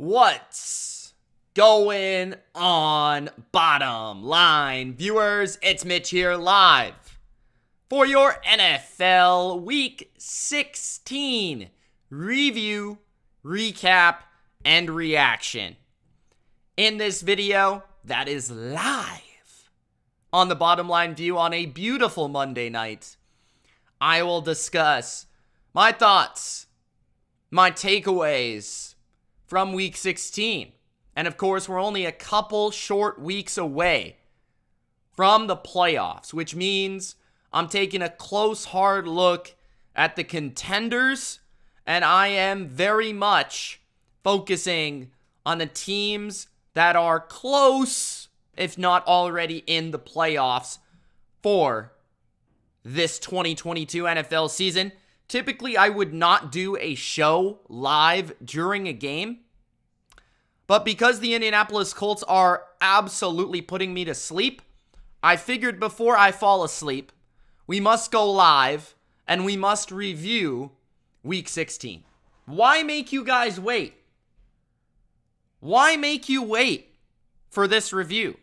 What's going on, bottom line viewers? It's Mitch here live for your NFL Week 16 review, recap, and reaction. In this video that is live on the Bottom Line View on a beautiful Monday night, I will discuss my thoughts, my takeaways from Week 16. And of course, we're only a couple short weeks away from the playoffs, which means I'm taking a close, hard look at the contenders, and I am very much focusing on the teams that are close, if not already in the playoffs for this 2022 NFL season. Typically, I would not do a show live during a game, but because the Indianapolis Colts are absolutely putting me to sleep, I figured before I fall asleep, we must go live and we must review Week 16. Why make you guys wait? Why make you wait for this review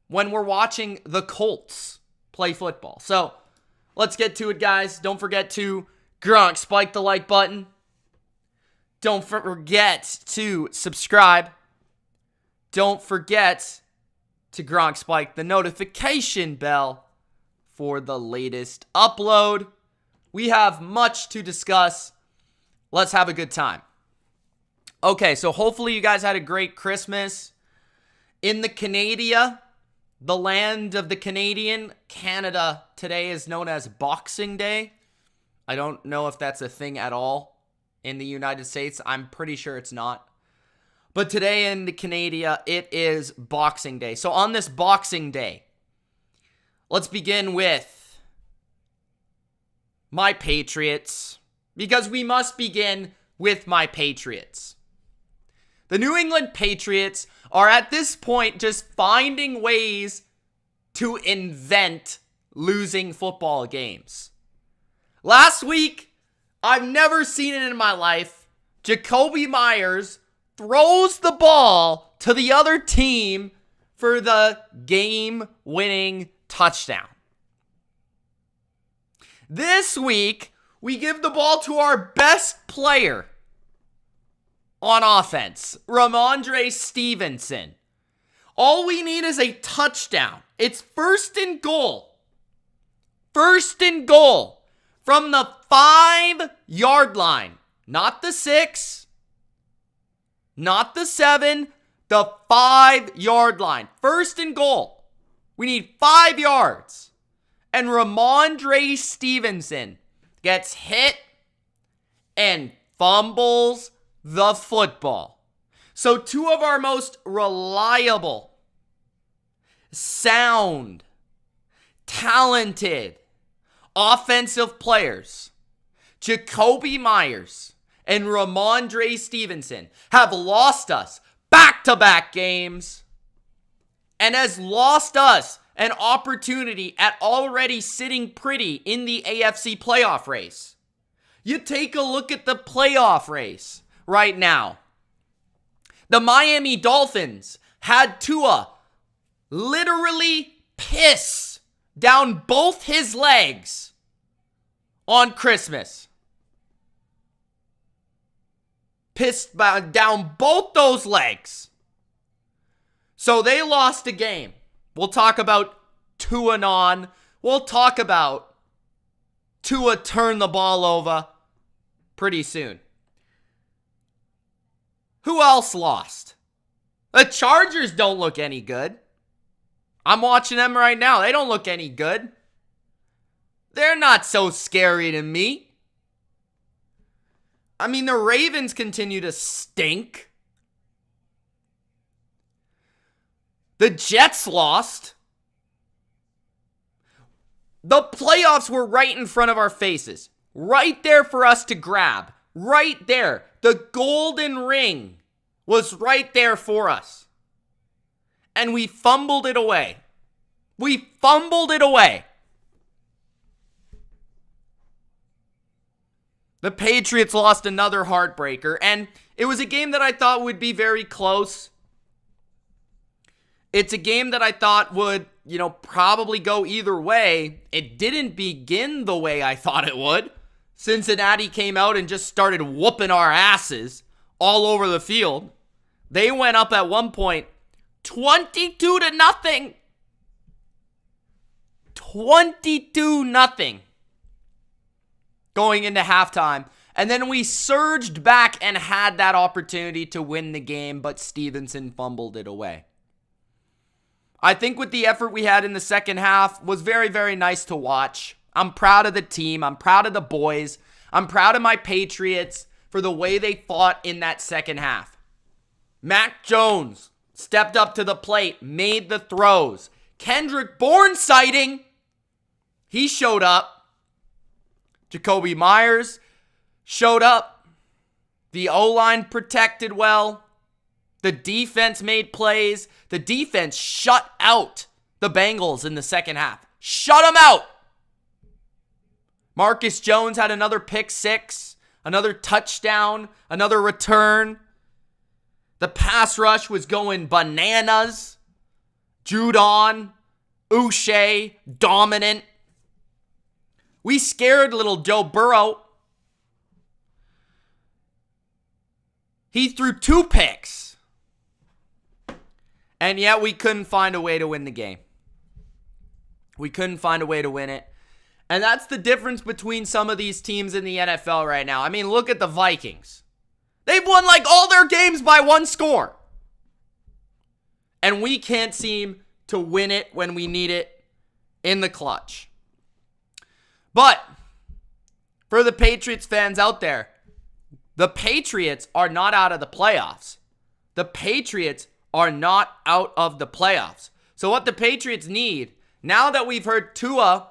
when we're watching the Colts play football? So, let's get to it, guys. Don't forget to spike the like button. Don't forget to subscribe. Don't forget to spike the notification bell for the latest upload. We have much to discuss. Let's have a good time. Okay, so hopefully you guys had a great Christmas. In the Canada, the land of the Canadian, Canada, today is known as Boxing Day. I don't know if that's a thing at all in the United States. I'm pretty sure it's not. But today in the Canada, it is Boxing Day. So on this Boxing Day, let's begin with my Patriots, because we must begin with my Patriots. The New England Patriots are at this point just finding ways to invent losing football games. Last week, I've never seen it in my life. Jacoby Myers throws the ball to the other team for the game-winning touchdown. This week, we give the ball to our best player on offense, Ramondre Stevenson. All we need is a touchdown. It's first and goal. First and goal from the 5-yard line. Not the 6, not the 7, the 5-yard line. First and goal. We need 5 yards. And Ramondre Stevenson gets hit and fumbles the football. So two of our most reliable, sound, talented offensive players, Jacoby Myers and Ramondre Stevenson, have lost us back-to-back games and has lost us an opportunity at already sitting pretty in the AFC playoff race. You take a look at the playoff race right now. The Miami Dolphins had Tua literally piss down both his legs on Christmas. Pissed down both those legs. So they lost a game. We'll talk about Tua. We'll talk about Tua Turndaballova pretty soon. Who else lost? The Chargers don't look any good. I'm watching them right now. They don't look any good. They're not so scary to me. I mean, the Ravens continue to stink. The Jets lost. The playoffs were right in front of our faces. Right there for us to grab. Right there. The golden ring was right there for us. And we fumbled it away. We fumbled it away. The Patriots lost another heartbreaker, and it was a game that I thought would be very close. It's a game that I thought would, probably go either way. It didn't begin the way I thought it would. Cincinnati came out and just started whooping our asses all over the field. They went up at one point 22-0. 22-0 going into halftime. And then we surged back and had that opportunity to win the game, but Stevenson fumbled it away. I think with the effort we had in the second half was very, very nice to watch. I'm proud of the team. I'm proud of the boys. I'm proud of my Patriots for the way they fought in that second half. Mac Jones stepped up to the plate, made the throws. Kendrick Bourne sighting. He showed up. Jacoby Myers showed up. The O-line protected well. The defense made plays. The defense shut out the Bengals in the second half. Shut them out. Marcus Jones had another pick six, another touchdown, another return. The pass rush was going bananas. Judon, Uche, dominant. We scared little Joe Burrow. He threw 2 picks. And yet we couldn't find a way to win the game. We couldn't find a way to win it. And that's the difference between some of these teams in the NFL right now. I mean, look at the Vikings. They've won like all their games by 1 score. And we can't seem to win it when we need it in the clutch. But for the Patriots fans out there, the Patriots are not out of the playoffs. The Patriots are not out of the playoffs. So what the Patriots need, now that we've heard Tua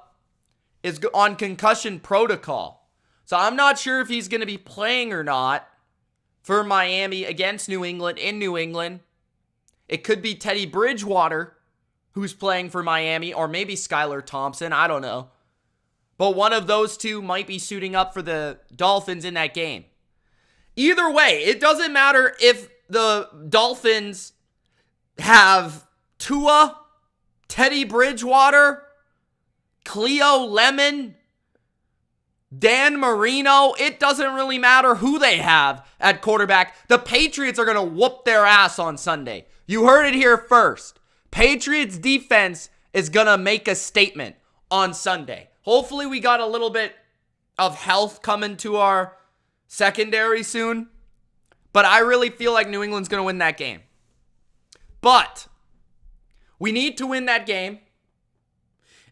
is on concussion protocol. So I'm not sure if he's going to be playing or not for Miami against New England in New England. It could be Teddy Bridgewater who's playing for Miami, or maybe Skylar Thompson. I don't know. But one of those two might be suiting up for the Dolphins in that game. Either way, it doesn't matter if the Dolphins have Tua, Teddy Bridgewater, Cleo Lemon, Dan Marino. It doesn't really matter who they have at quarterback. The Patriots are going to whoop their ass on Sunday. You heard it here first. Patriots defense is going to make a statement on Sunday. Hopefully we got a little bit of health coming to our secondary soon. But I really feel like New England's going to win that game. But we need to win that game.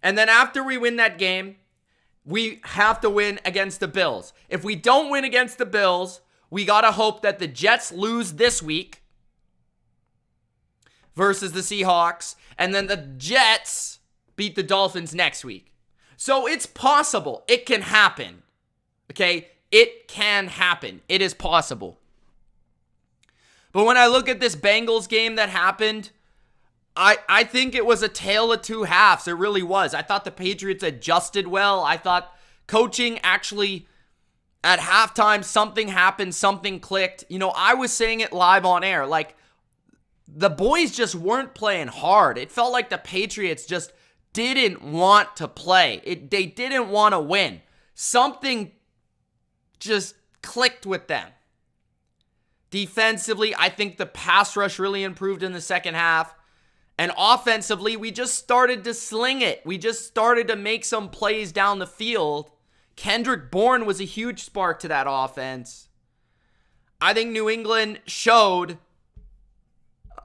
And then after we win that game, we have to win against the Bills. If we don't win against the Bills, we got to hope that the Jets lose this week versus the Seahawks. And then the Jets beat the Dolphins next week. So it's possible. It can happen. Okay? It can happen. It is possible. But when I look at this Bengals game that happened, I think it was a tale of two halves. It really was. I thought the Patriots adjusted well. I thought coaching actually, at halftime, something happened, something clicked. I was saying it live on air. Like, the boys just weren't playing hard. It felt like the Patriots just didn't want to play. They didn't want to win. Something just clicked with them. Defensively, I think the pass rush really improved in the second half. And offensively, we just started to sling it. We just started to make some plays down the field. Kendrick Bourne was a huge spark to that offense. I think New England showed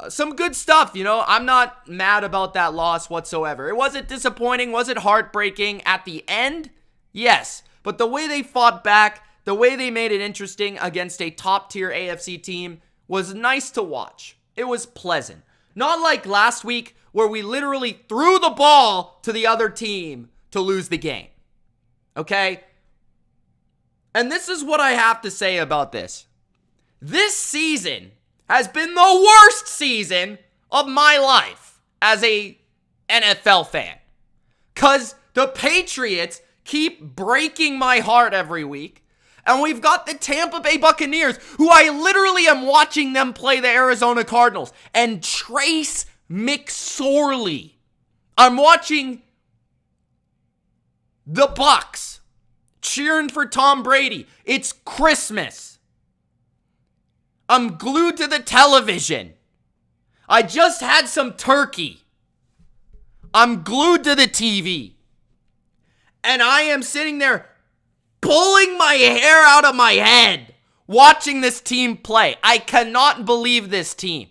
some good stuff. I'm not mad about that loss whatsoever. It wasn't disappointing. Was it heartbreaking at the end? Yes. But the way they fought back, the way they made it interesting against a top-tier AFC team was nice to watch. It was pleasant. Not like last week where we literally threw the ball to the other team to lose the game. Okay? And this is what I have to say about this. This season has been the worst season of my life as a NFL fan. Because the Patriots keep breaking my heart every week. And we've got the Tampa Bay Buccaneers, who I literally am watching them play the Arizona Cardinals. And Trace McSorley. I'm watching the Bucs cheering for Tom Brady. It's Christmas. I'm glued to the television. I just had some turkey. I'm glued to the TV. And I am sitting there pulling my hair out of my head watching this team play. I cannot believe this team.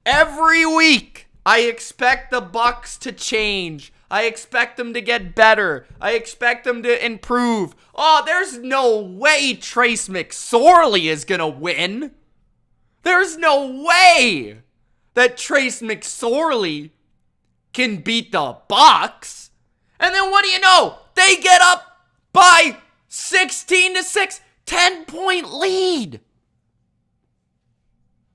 Every week, I expect the Bucs to change. I expect them to get better. I expect them to improve. Oh, there's no way Trace McSorley is going to win. There's no way that Trace McSorley can beat the Bucs. And then what do you know? They get up by 16-6, 10-point lead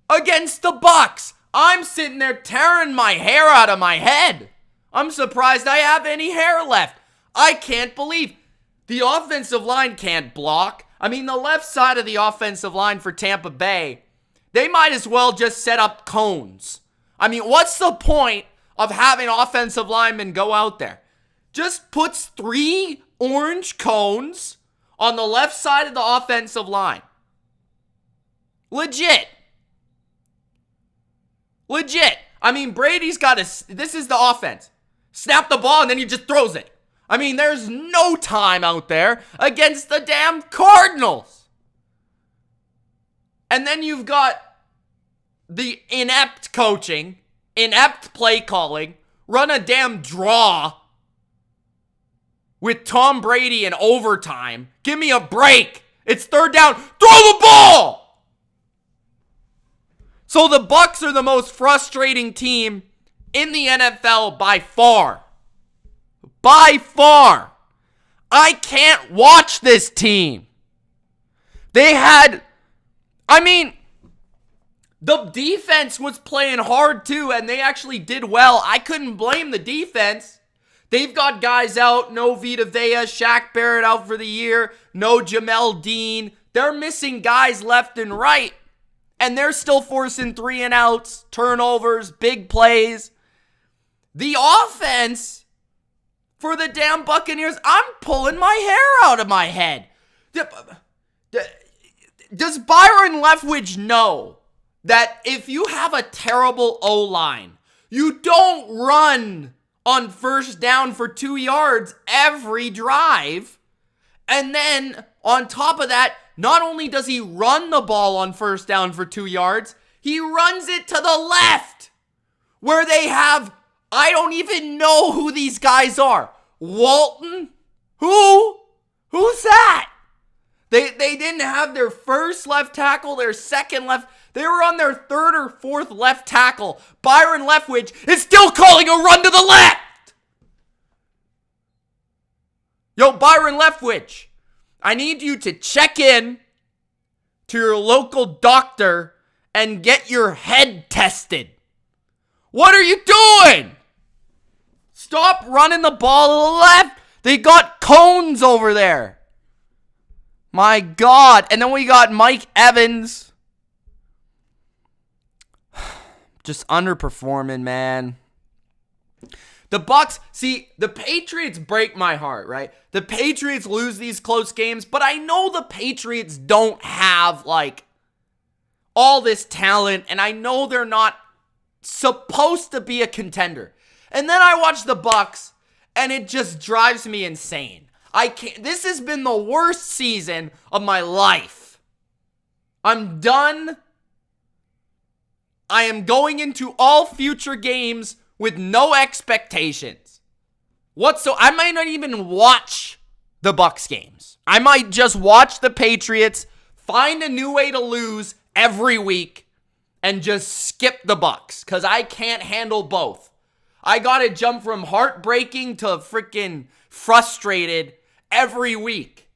against the Bucs. I'm sitting there tearing my hair out of my head. I'm surprised I have any hair left. I can't believe the offensive line can't block. I mean, the left side of the offensive line for Tampa Bay, they might as well just set up cones. I mean, what's the point of having offensive linemen go out there? Just puts 3 orange cones on the left side of the offensive line. Legit. I mean, Brady's got this is the offense. Snap the ball and then he just throws it. I mean, there's no time out there against the damn Cardinals. And then you've got the inept coaching, inept play calling, run a damn draw with Tom Brady in overtime. Give me a break. It's third down. Throw the ball! So the Bucs are the most frustrating team in the NFL by far. By far. I can't watch this team. The defense was playing hard too, and they actually did well. I couldn't blame the defense. They've got guys out. No Vita Vea, Shaq Barrett out for the year. No Jamel Dean. They're missing guys left and right. And they're still forcing 3-and-outs, turnovers, big plays. The offense for the damn Buccaneers, I'm pulling my hair out of my head. Does Byron Leftwich know that if you have a terrible O-line, you don't run on first down for 2 yards every drive? And then on top of that, not only does he run the ball on first down for 2 yards, he runs it to the left where they have, I don't even know who these guys are. Walton? Who? Who's that? They didn't have their first left tackle, their second left. They were on their third or fourth left tackle. Byron Leftwich is still calling a run to the left. Yo, Byron Leftwich, I need you to check in to your local doctor and get your head tested. What are you doing? Stop running the ball to the left. They got cones over there. My God. And then we got Mike Evans. Just underperforming, man. The Bucs, see, the Patriots break my heart, right? The Patriots lose these close games, but I know the Patriots don't have, all this talent, and I know they're not supposed to be a contender. And then I watch the Bucs, and it just drives me insane. This has been the worst season of my life. I'm done. I am going into all future games with no expectations. I might not even watch the Bucs games. I might just watch the Patriots, find a new way to lose every week, and just skip the Bucs, because I can't handle both. I gotta jump from heartbreaking to freaking frustrated every week.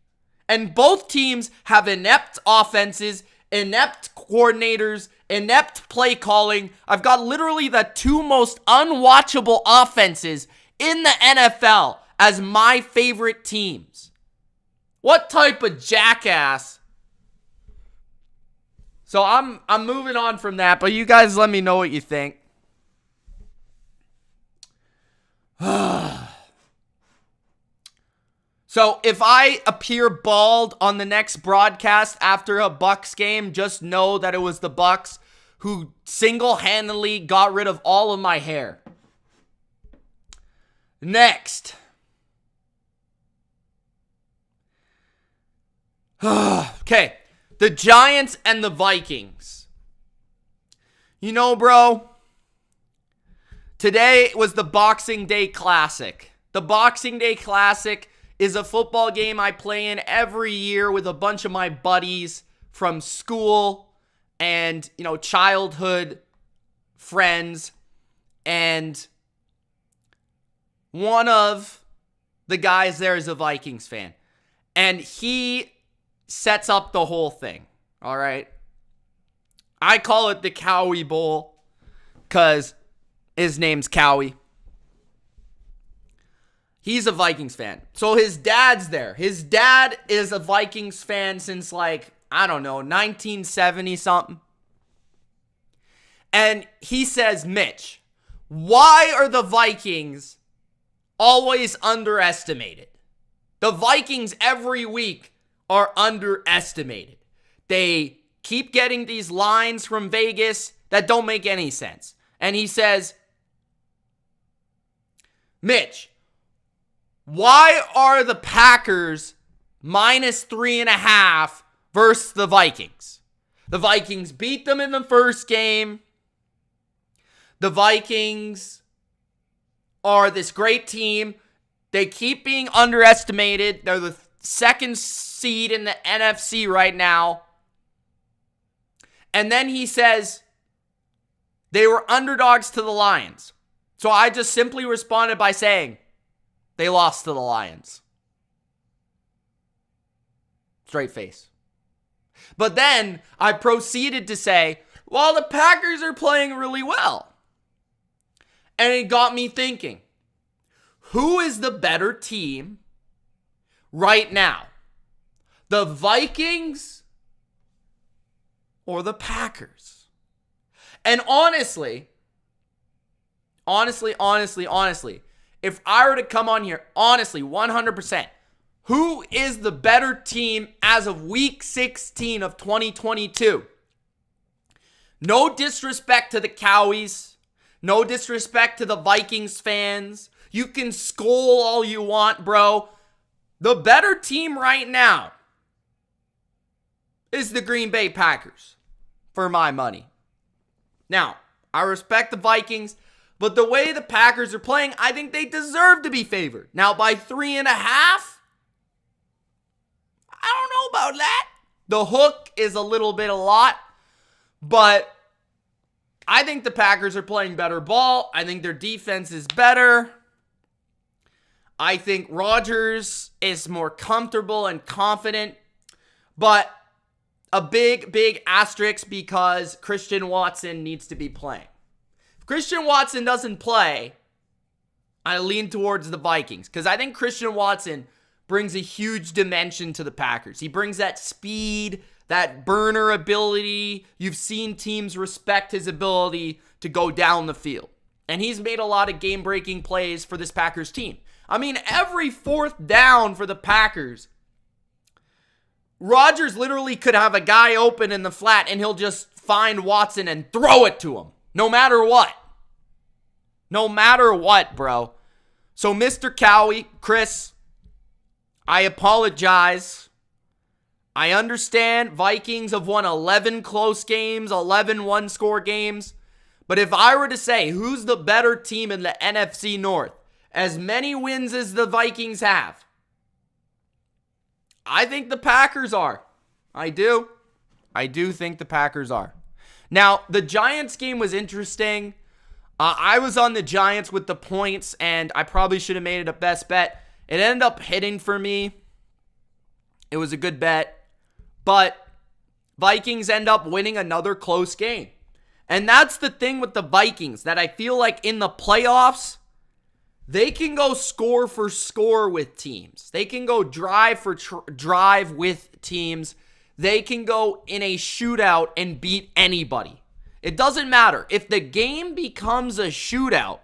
And both teams have inept offenses, inept coordinators, inept play calling. I've got literally the 2 most unwatchable offenses in the NFL as my favorite teams. What type of jackass? So I'm moving on from that, but you guys let me know what you think. So if I appear bald on the next broadcast after a Bucs game, just know that it was the Bucs who single-handedly got rid of all of my hair. Next. Okay, the Giants and the Vikings. You know, bro, today was the Boxing Day Classic. The Boxing Day Classic is a football game I play in every year with a bunch of my buddies from school and, childhood friends. And one of the guys there is a Vikings fan. And he sets up the whole thing, all right? I call it the Cowie Bowl because his name's Cowie. He's a Vikings fan. So his dad's there. His dad is a Vikings fan since 1970 something. And he says, Mitch, why are the Vikings always underestimated? The Vikings every week are underestimated. They keep getting these lines from Vegas that don't make any sense. And he says, Mitch, why are the Packers -3.5 versus the Vikings? The Vikings beat them in the first game. The Vikings are this great team. They keep being underestimated. They're the second seed in the NFC right now. And then he says they were underdogs to the Lions. So I just simply responded by saying, they lost to the Lions. Straight face. But then I proceeded to say, well, the Packers are playing really well. And it got me thinking, who is the better team right now? The Vikings or the Packers? And honestly, if I were to come on here, honestly, 100%, who is the better team as of week 16 of 2022? No disrespect to the Cowies. No disrespect to the Vikings fans. You can scold all you want, bro. The better team right now is the Green Bay Packers, for my money. Now, I respect the Vikings, but the way the Packers are playing, I think they deserve to be favored. Now, by 3.5, I don't know about that. The hook is a little bit a lot, but I think the Packers are playing better ball. I think their defense is better. I think Rodgers is more comfortable and confident, but a big asterisk because Christian Watson needs to be playing. If Christian Watson doesn't play, I lean towards the Vikings because I think Christian Watson brings a huge dimension to the Packers. He brings that speed, that burner ability. You've seen teams respect his ability to go down the field. And he's made a lot of game-breaking plays for this Packers team. I mean, every fourth down for the Packers, Rodgers literally could have a guy open in the flat and he'll just find Watson and throw it to him. No matter what. No matter what, bro. So, Mr. Cowie, Chris, I apologize. I understand Vikings have won 11 close games, 11 one-score games. But if I were to say who's the better team in the NFC North, as many wins as the Vikings have, I think the Packers are. I do. I do think the Packers are. Now, the Giants game was interesting. I was on the Giants with the points, and I probably should have made it a best bet. It ended up hitting for me. It was a good bet. But Vikings end up winning another close game. And that's the thing with the Vikings, that I feel like in the playoffs, They can go score for score with teams. They can go drive for drive with teams. They can go in a shootout and beat anybody. It doesn't matter. If the game becomes a shootout,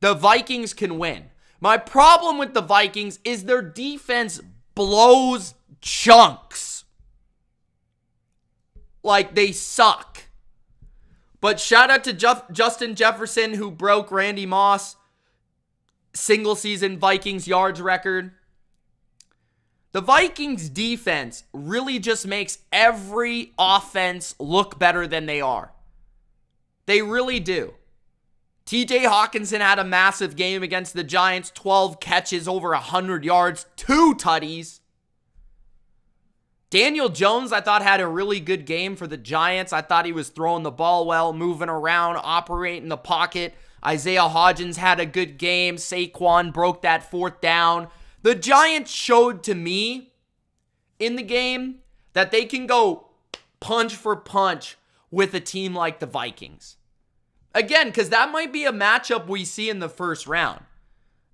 the Vikings can win. My problem with the Vikings is their defense blows chunks. Like, they suck. But shout out to Justin Jefferson, who broke Randy Moss' single season Vikings yards record. The Vikings defense really just makes every offense look better than they are. They really do. TJ Hawkinson had a massive game against the Giants. 12 catches, over 100 yards, 2 tutties. Daniel Jones, I thought, had a really good game for the Giants. I thought he was throwing the ball well, moving around, operating the pocket. Isaiah Hodgins had a good game. Saquon broke that 4th down. The Giants showed to me in the game that they can go punch for punch with a team like the Vikings. Again, because that might be a matchup we see in the first round.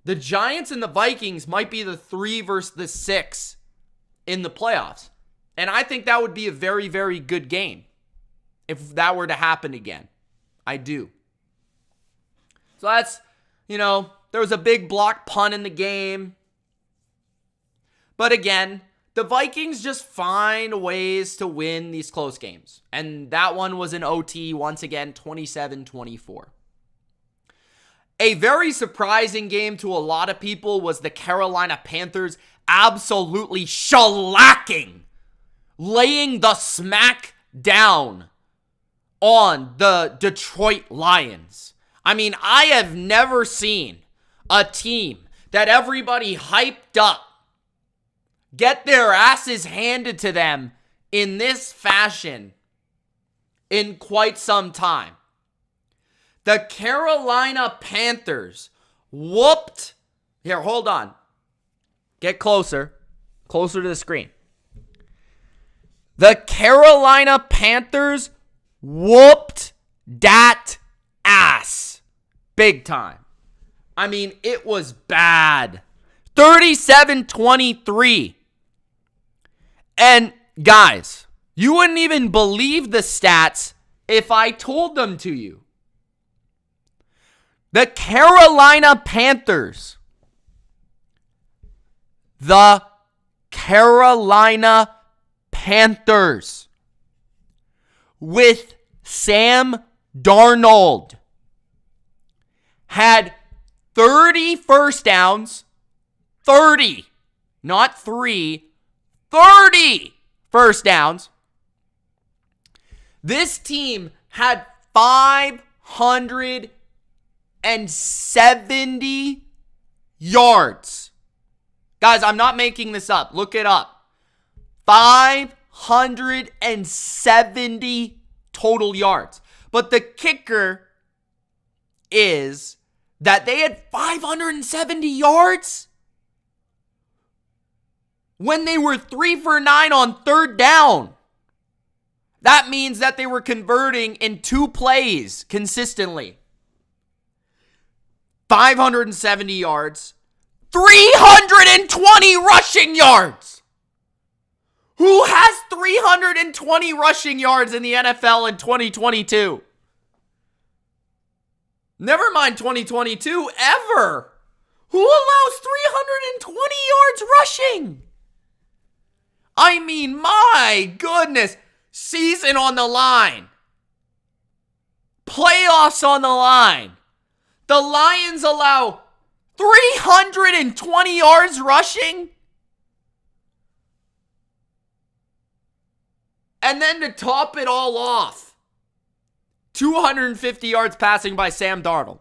The Giants and the Vikings might be the 3 versus the 6 in the playoffs. And I think that would be a very, very good game if that were to happen again. I do. So that's, there was a big block punt in the game. But again, the Vikings just find ways to win these close games. And that one was an OT, once again, 27-24. A very surprising game to a lot of people was the Carolina Panthers absolutely shellacking, laying the smack down on the Detroit Lions. I mean, I have never seen a team that everybody hyped up get their asses handed to them in this fashion in quite some time. The Carolina Panthers whooped. Here, hold on. Get closer. Closer to the screen. The Carolina Panthers whooped that ass. Big time. I mean, it was bad. 37-23. And guys, you wouldn't even believe the stats if I told them to you. The Carolina Panthers. The Carolina Panthers. With Sam Darnold had 30 first downs. 30, not 3, 30 first downs. This team had 570 yards. Guys, I'm not making this up. Look it up. 570 total yards. But the kicker is that they had 570 yards when they were 3 for 9 on 3rd down. That means that they were converting in 2 plays consistently. 570 yards, 320 rushing yards. Who has 320 rushing yards in the NFL in 2022? Never mind 2022, ever. Who allows 320 yards rushing? I mean, my goodness. Season on the line. Playoffs on the line. The Lions allow 320 yards rushing? And then to top it all off, 250 yards passing by Sam Darnold.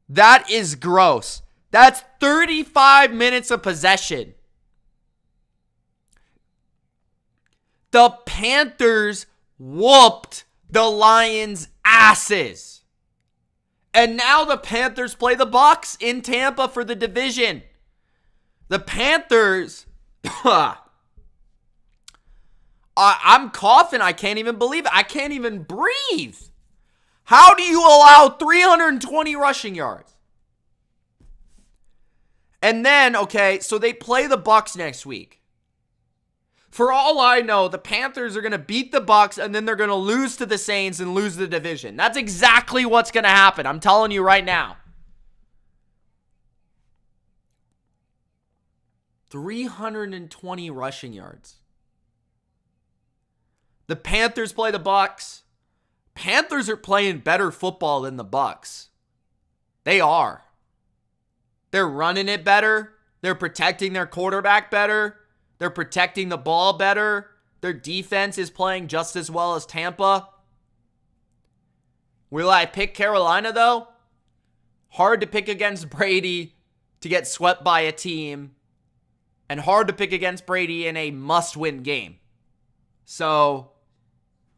That is gross. That's 35 minutes of possession. The Panthers whooped the Lions' asses. And now the Panthers play the Bucs in Tampa for the division. The Panthers, I'm coughing. I can't even believe it. I can't even breathe. How do you allow 320 rushing yards? And then, okay, so they play the Bucs next week. For all I know, the Panthers are going to beat the Bucs and then they're going to lose to the Saints and lose the division. That's exactly what's going to happen. I'm telling you right now. 320 rushing yards. The Panthers play the Bucs. Panthers are playing better football than the Bucs. They are. They're running it better. They're protecting their quarterback better. They're protecting the ball better. Their defense is playing just as well as Tampa. Will I pick Carolina, though? Hard to pick against Brady to get swept by a team. And hard to pick against Brady in a must-win game. So,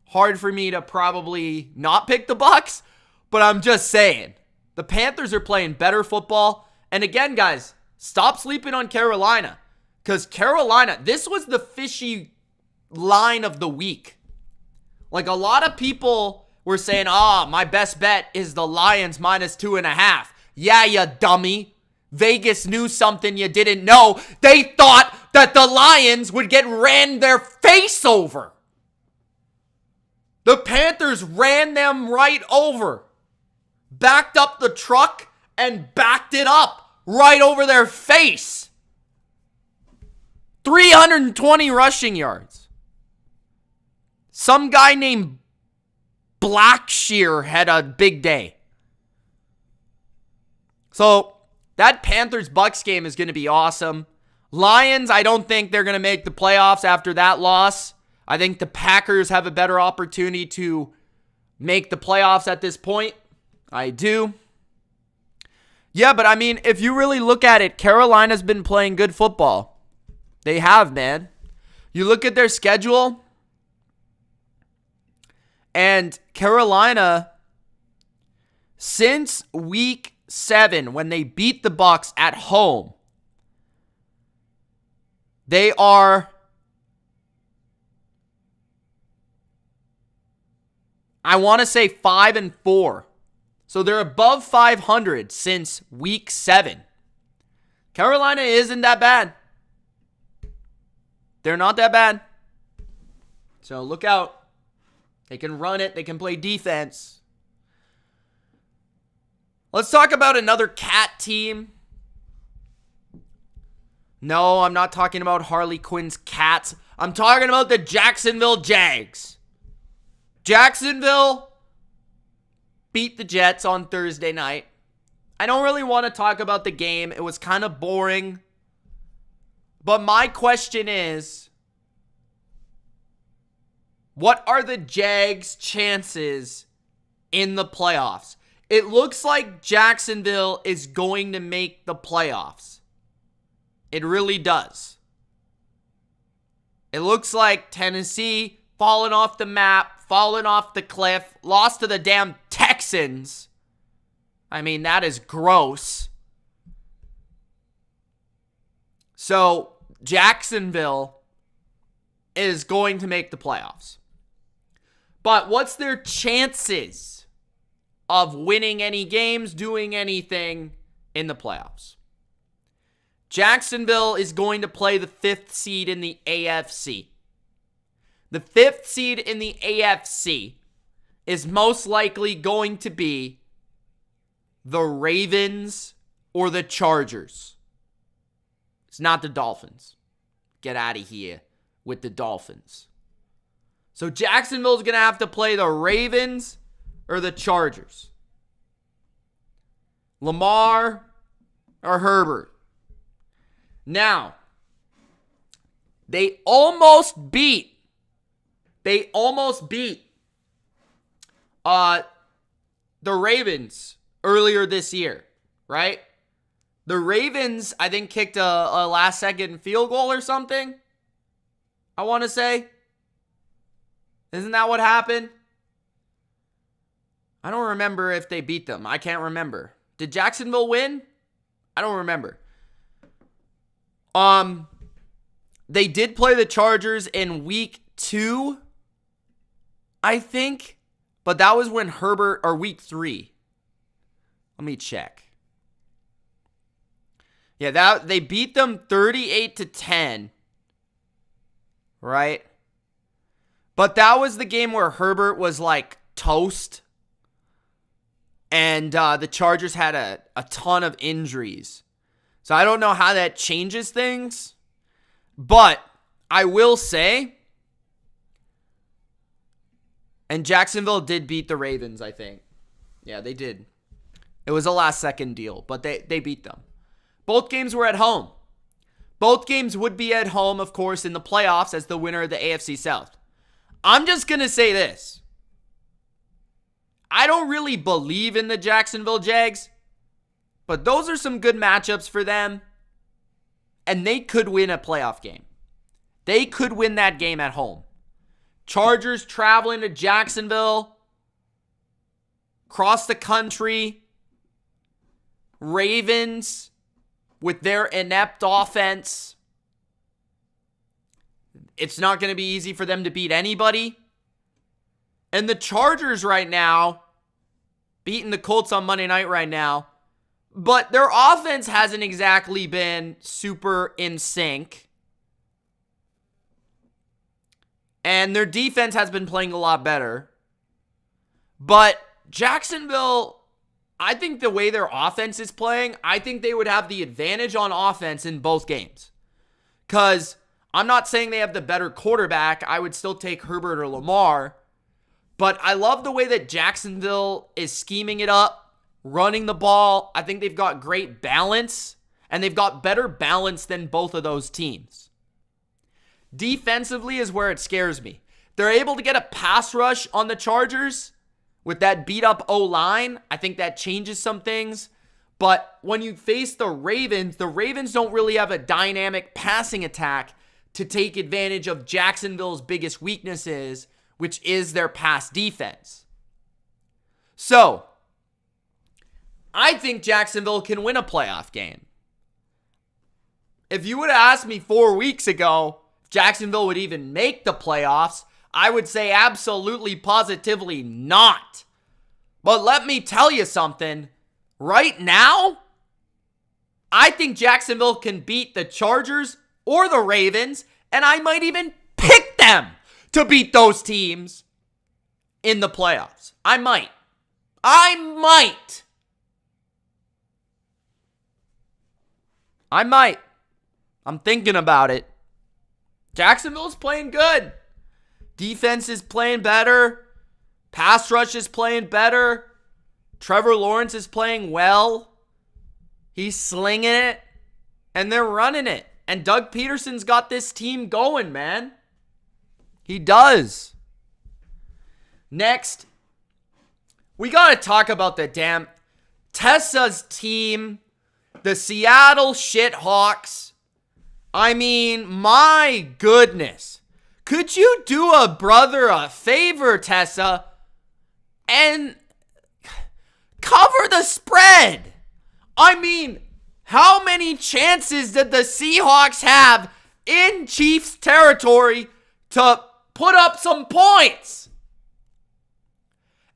hard for me to probably not pick the Bucs. But I'm just saying, the Panthers are playing better football. And again, guys, stop sleeping on Carolina. Because Carolina, this was the fishy line of the week. Like, a lot of people were saying, my best bet is the Lions minus 2.5. Yeah, you dummy. Vegas knew something you didn't know. They thought that the Lions would get ran their face over. The Panthers ran them right over. Backed up the truck and backed it up right over their face. 320 rushing yards. Some guy named Blackshear had a big day. So, that Panthers-Bucs game is going to be awesome. Lions, I don't think they're going to make the playoffs after that loss. I think the Packers have a better opportunity to make the playoffs at this point. I do. Yeah, but I mean, if you really look at it, Carolina's been playing good football. They have, man. You look at their schedule, and Carolina, since week 7, when they beat the Bucs at home, they are, I want to say 5-4. So they're above 500 since week 7. Carolina isn't that bad. They're not that bad. So look out. They can run it. They can play defense. Let's talk about another cat team. No, I'm not talking about Harley Quinn's cats. I'm talking about the Jacksonville Jags. Jacksonville beat the Jets on Thursday night. I don't really want to talk about the game. It was kind of boring. But my question is, what are the Jags' chances in the playoffs? It looks like Jacksonville is going to make the playoffs. It really does. It looks like Tennessee falling off the map, falling off the cliff, lost to the damn Texans. I mean, that is gross. So, Jacksonville is going to make the playoffs. But what's their chances of winning any games, doing anything in the playoffs? Jacksonville is going to play the 5th seed in the AFC. The 5th seed in the AFC is most likely going to be the Ravens or the Chargers. It's not the Dolphins. Get out of here with the Dolphins. So Jacksonville's going to have to play the Ravens or the Chargers. Lamar or Herbert. Now, they almost beat the Ravens earlier this year, right? The Ravens, I think, kicked a last-second field goal or something, I want to say. Isn't that what happened? I don't remember if they beat them. I can't remember. Did Jacksonville win? I don't remember. They did play the Chargers in week 2, I think, But that was when Herbert, or week 3. Let me check. Yeah, they beat them 38-10. Right? But that was the game where Herbert was like toast. And the Chargers had a ton of injuries. So I don't know how that changes things. But I will say, and Jacksonville did beat the Ravens, I think. Yeah, they did. It was a last-second deal, but they beat them. Both games were at home. Both games would be at home, of course, in the playoffs as the winner of the AFC South. I'm just going to say this. I don't really believe in the Jacksonville Jags, but those are some good matchups for them, and they could win a playoff game. They could win that game at home. Chargers traveling to Jacksonville, across the country. Ravens with their inept offense. It's not going to be easy for them to beat anybody. And the Chargers right now, beating the Colts on Monday night right now, but their offense hasn't exactly been super in sync. And their defense has been playing a lot better. But Jacksonville, I think the way their offense is playing, I think they would have the advantage on offense in both games. Because I'm not saying they have the better quarterback. I would still take Herbert or Lamar. But I love the way that Jacksonville is scheming it up, running the ball. I think they've got great balance, and they've got better balance than both of those teams. Defensively is where it scares me. They're able to get a pass rush on the Chargers with that beat-up O-line. I think that changes some things. But when you face the Ravens don't really have a dynamic passing attack to take advantage of Jacksonville's biggest weaknesses, which is their pass defense. So, I think Jacksonville can win a playoff game. If you would have asked me 4 weeks ago if Jacksonville would even make the playoffs, I would say absolutely, positively not. But let me tell you something. Right now, I think Jacksonville can beat the Chargers or the Ravens, and I might even pick them to beat those teams in the playoffs. I might. I'm thinking about it. Jacksonville's playing good. Defense is playing better. Pass rush is playing better. Trevor Lawrence is playing well. He's slinging it. And they're running it. And Doug Peterson's got this team going, man. He does. Next, we got to talk about the damn Tessa's team, the Seattle Shithawks. I mean, my goodness. Could you do a brother a favor, Tessa, and cover the spread? I mean, how many chances did the Seahawks have in Chiefs territory to put up some points?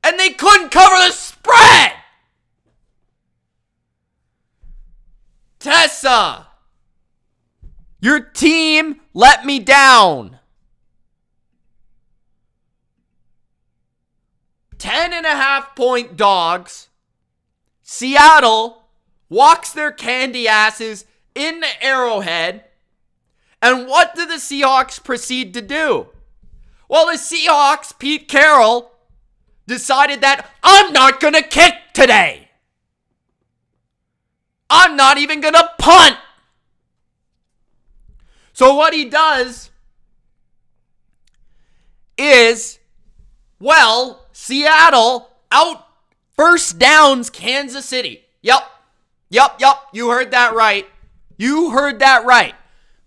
And they couldn't cover the spread. Tessa, your team let me down. 10.5-point dogs. Seattle walks their candy asses in the Arrowhead. And what do the Seahawks proceed to do? Well, the Seahawks, Pete Carroll, decided that I'm not going to kick today. I'm not even going to punt. So what he does is, well, Seattle out first downs Kansas City. Yep. You heard that right.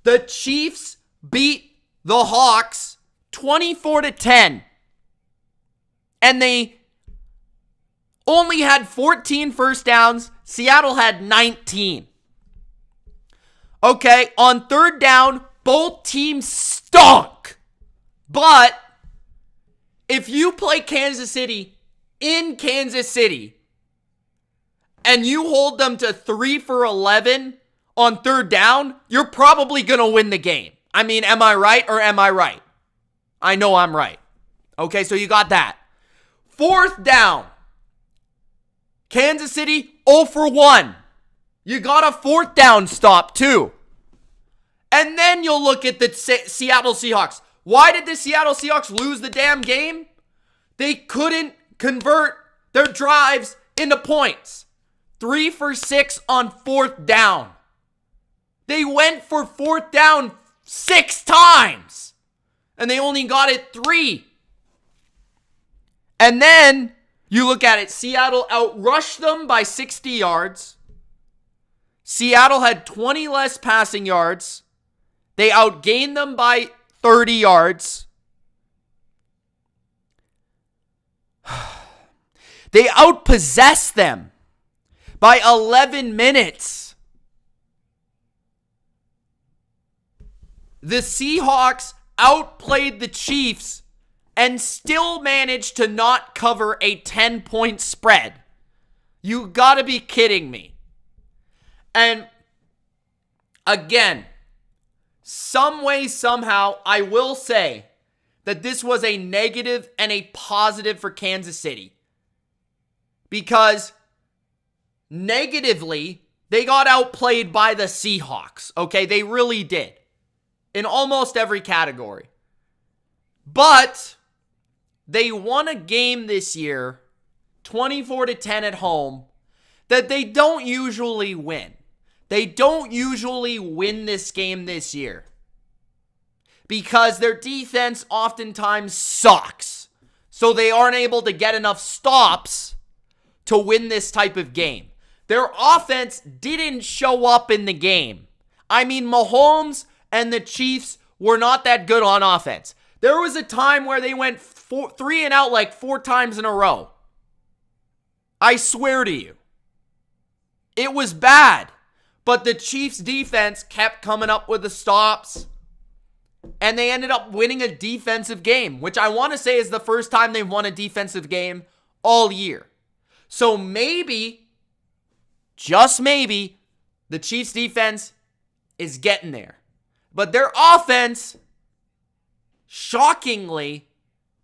The Chiefs beat the Hawks 24-10. And they only had 14 first downs. Seattle had 19. Okay, on third down, both teams stunk. But if you play Kansas City in Kansas City and you hold them to 3 for 11 on third down, you're probably going to win the game. I mean, am I right or am I right? I know I'm right. Okay, so you got that. Fourth down. Kansas City 0 for 1. You got a fourth down stop too. And then you'll look at the Seattle Seahawks. Why did the Seattle Seahawks lose the damn game? They couldn't convert their drives into points. 3 for 6 on fourth down. They went for fourth down 6 times. And they only got it 3. And then you look at it. Seattle outrushed them by 60 yards. Seattle had 20 less passing yards. They outgained them by 30 yards. They outpossessed them by 11 minutes. The Seahawks outplayed the Chiefs and still managed to not cover a 10-point spread. You gotta be kidding me. And again, some way, somehow, I will say that this was a negative and a positive for Kansas City. Because negatively, they got outplayed by the Seahawks. Okay, they really did. In almost every category. But they won a game this year, 24-10 at home, that they don't usually win. They don't usually win this game this year because their defense oftentimes sucks. So they aren't able to get enough stops to win this type of game. Their offense didn't show up in the game. I mean, Mahomes and the Chiefs were not that good on offense. There was a time where they went 3 and out like 4 times in a row. I swear to you. It was bad. But the Chiefs' defense kept coming up with the stops. And they ended up winning a defensive game, which I want to say is the first time they've won a defensive game all year. So maybe, just maybe, the Chiefs' defense is getting there. But their offense, shockingly,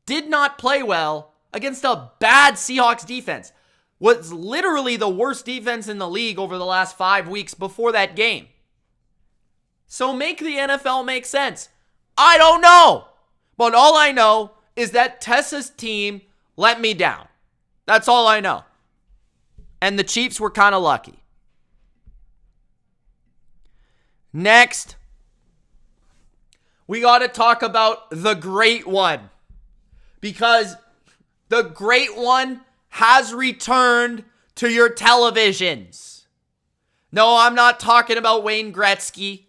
did not play well against a bad Seahawks defense. Was literally the worst defense in the league over the last 5 weeks before that game. So make the NFL make sense. I don't know. But all I know is that Tessa's team let me down. That's all I know. And the Chiefs were kind of lucky. Next, we got to talk about the Great One. Because the Great One has returned to your televisions. No, I'm not talking about Wayne Gretzky.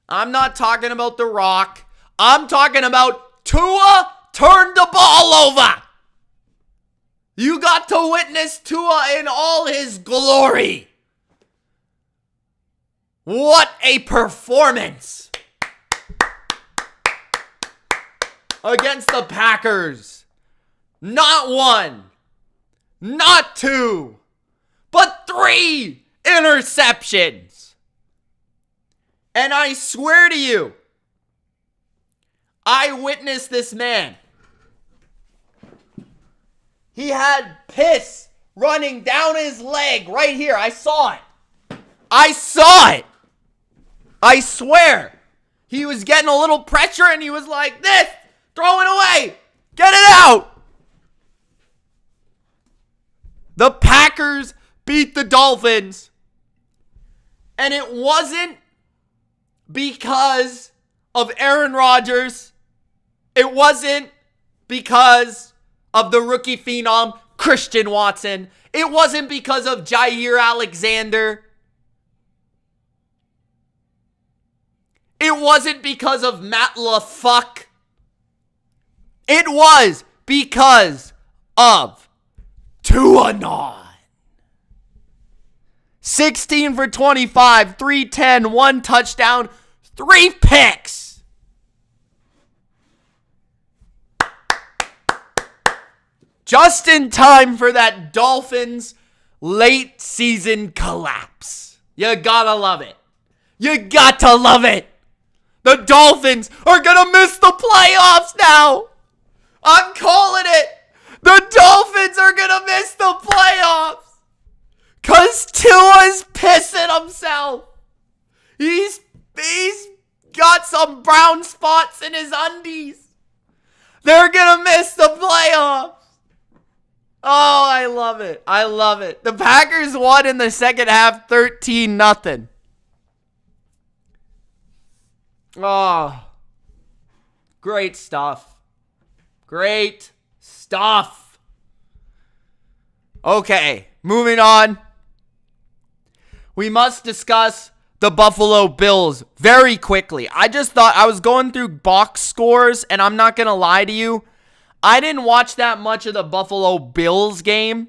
I'm not talking about The Rock. I'm talking about Tua Turndaballova. You got to witness Tua in all his glory. What a performance against the Packers. Not 1. Not 2, but 3 interceptions. And I swear to you, I witnessed this man. He had piss running down his leg right here. I saw it. I saw it. I swear. He was getting a little pressure and he was like this. Throw it away. Get it out. The Packers beat the Dolphins. And it wasn't because of Aaron Rodgers. It wasn't because of the rookie phenom, Christian Watson. It wasn't because of Jair Alexander. It wasn't because of Matt LaFuck. It was because of Tua. 16 for 25, 310, 1 touchdown, 3 picks. Just in time for that Dolphins late season collapse. You gotta love it. You got to love it. The Dolphins are gonna miss the playoffs now. I'm calling it. The Dolphins are gonna miss the playoffs. Cause Tua's pissing himself. He's got some brown spots in his undies. They're gonna miss the playoffs. Oh, I love it. I love it. The Packers won in the second half 13-0. Oh, great stuff. Great stuff. Okay, moving on. We must discuss the Buffalo Bills very quickly. I just thought I was going through box scores, and I'm not going to lie to you. I didn't watch that much of the Buffalo Bills game,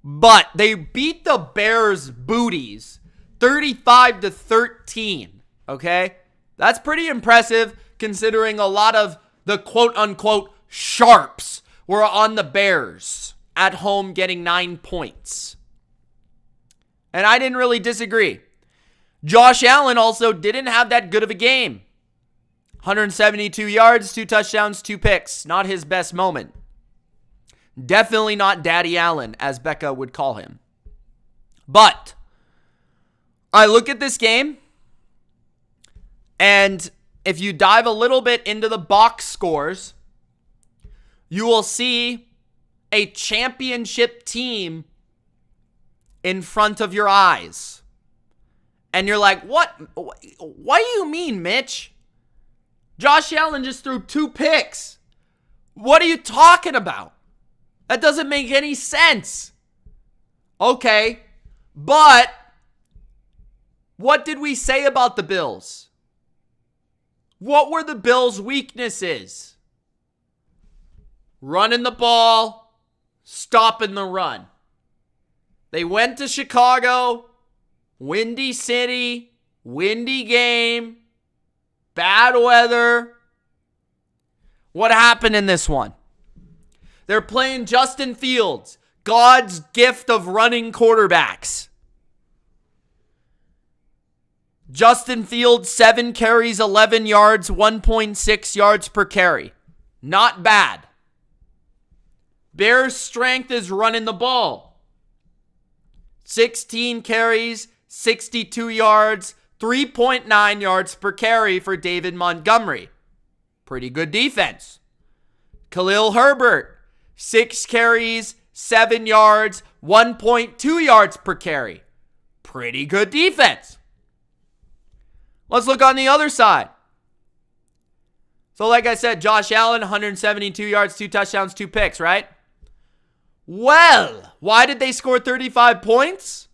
but they beat the Bears' booties 35-13, okay? That's pretty impressive considering a lot of the quote-unquote sharps were on the Bears at home getting 9 points. And I didn't really disagree. Josh Allen also didn't have that good of a game. 172 yards, 2 touchdowns, 2 picks. Not his best moment. Definitely not Daddy Allen, as Becca would call him. But I look at this game, and if you dive a little bit into the box scores, you will see a championship team in front of your eyes. And you're like, what do you mean, Mitch? Josh Allen just threw 2 picks. What are you talking about? That doesn't make any sense. Okay, but what did we say about the Bills? What were the Bills' weaknesses? Running the ball, stopping the run. They went to Chicago, windy city, windy game, bad weather. What happened in this one? They're playing Justin Fields, God's gift of running quarterbacks. Justin Fields, 7 carries, 11 yards, 1.6 yards per carry. Not bad. Bears' strength is running the ball. 16 carries, 62 yards, 3.9 yards per carry for David Montgomery. Pretty good defense. Khalil Herbert, 6 carries, 7 yards, 1.2 yards per carry. Pretty good defense. Let's look on the other side. So like I said, Josh Allen, 172 yards, 2 touchdowns, 2 picks, right? Well, why did they score 35 points?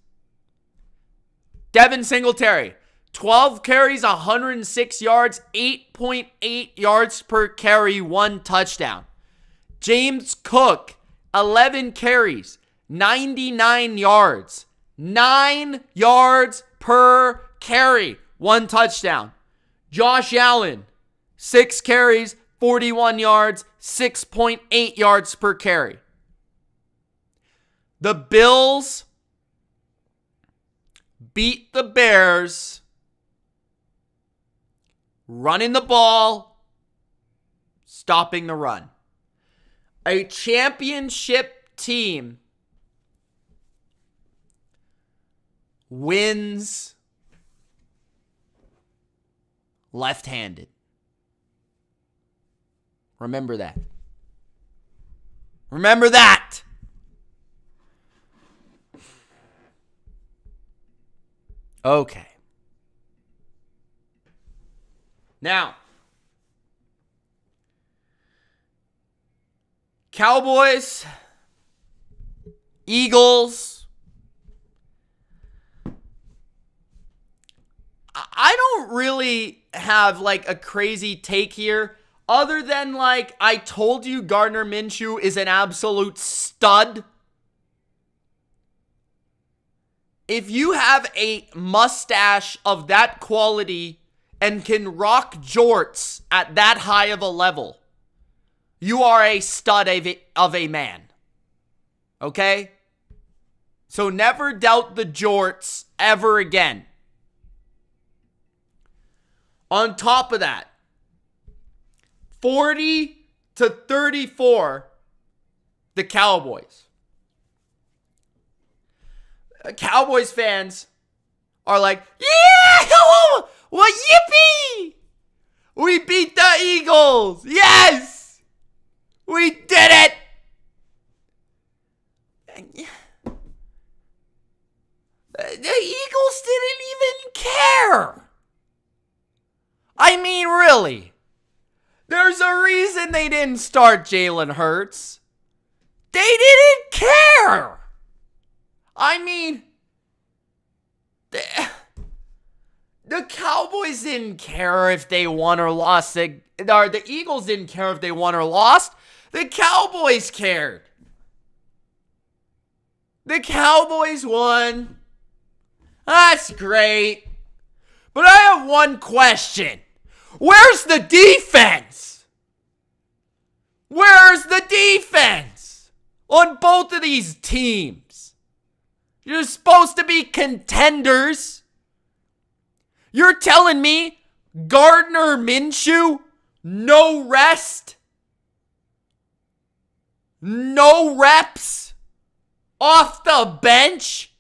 Devin Singletary, 12 carries, 106 yards, 8.8 yards per carry, 1 touchdown. James Cook, 11 carries, 99 yards, 9 yards per carry, 1 touchdown. Josh Allen, 6 carries, 41 yards, 6.8 yards per carry. The Bills beat the Bears running the ball, stopping the run. A championship team wins left-handed. Remember that. Remember that. Okay. Now, Cowboys, Eagles. I don't really have like a crazy take here other than like I told you Gardner Minshew is an absolute stud. If you have a mustache of that quality and can rock jorts at that high of a level, you are a stud of a man. Okay? So never doubt the jorts ever again. On top of that, 40-34, the Cowboys. Cowboys fans are like, yeah, what, yippee! We beat the Eagles. Yes! We did it! The Eagles didn't even care. I mean, really. There's a reason they didn't start Jalen Hurts. They didn't care. I mean, the Cowboys didn't care if they won or lost. The Eagles didn't care if they won or lost. The Cowboys cared. The Cowboys won. That's great. But I have one question. Where's the defense? Where's the defense on both of these teams? You're supposed to be contenders. You're telling me Gardner Minshew, no rest, no reps, off the bench,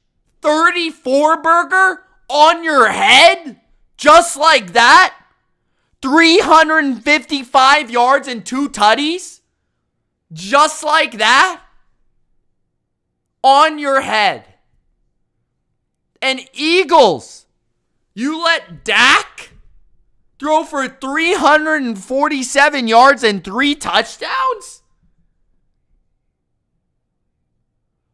34 burger on your head, just like that? 355 yards and 2 tutties? Just like that? On your head. And Eagles, you let Dak throw for 347 yards and 3 touchdowns?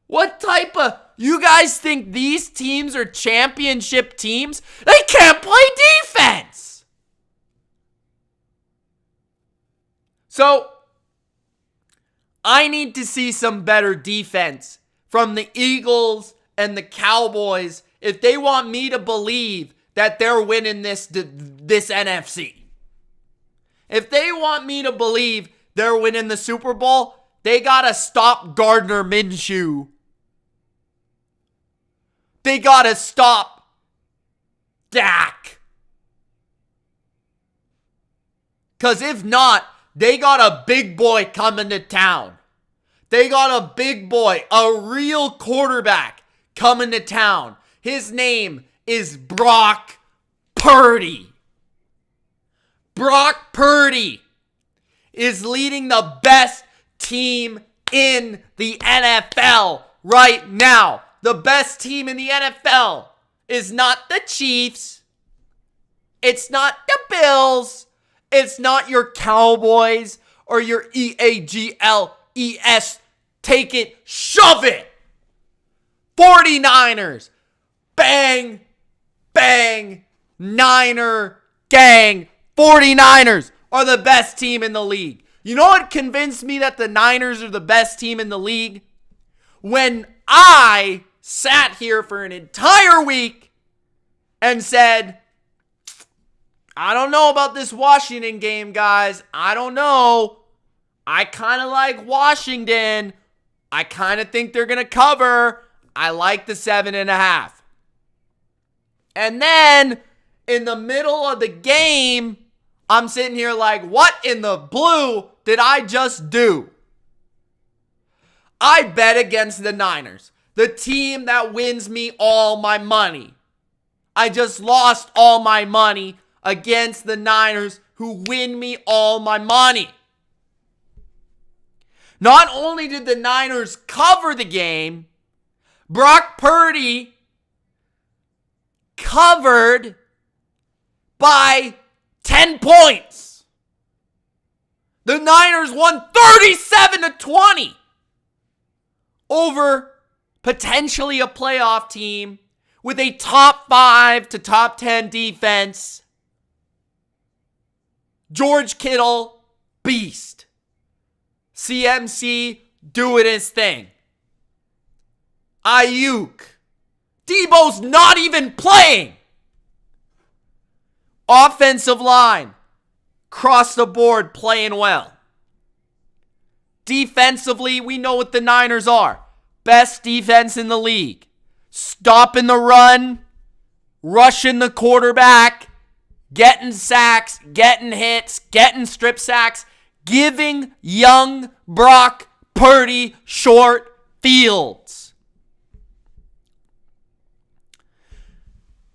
What type of... You guys think these teams are championship teams? They can't play defense! So, I need to see some better defense from the Eagles and the Cowboys if they want me to believe that they're winning this NFC. If they want me to believe they're winning the Super Bowl, they gotta stop Gardner Minshew. They gotta stop Dak. Because if not, they got a big boy coming to town. They got a big boy, a real quarterback coming to town. His name is Brock Purdy. Brock Purdy is leading the best team in the NFL right now. The best team in the NFL is not the Chiefs. It's not the Bills. It's not your Cowboys or your Eagles. Take it, shove it. 49ers. Bang, bang, Niner gang. 49ers are the best team in the league. You know what convinced me that the Niners are the best team in the league? When I sat here for an entire week and said, I don't know about this Washington game, guys. I don't know. I kind of like Washington. I kind of think they're going to cover. I like the 7.5. And then in the middle of the game, I'm sitting here like, what in the blue did I just do? I bet against the Niners, the team that wins me all my money. I just lost all my money against the Niners, who win me all my money. Not only did the Niners cover the game, Brock Purdy covered by 10 points. The Niners won 37-20 over potentially a playoff team with a top 5 to top 10 defense. George Kittle, beast. CMC doing his thing. Ayuk. Debo's not even playing. Offensive line, across the board, playing well. Defensively, we know what the Niners are. Best defense in the league. Stopping the run, rushing the quarterback, getting sacks, getting hits, getting strip sacks, giving young Brock Purdy short fields.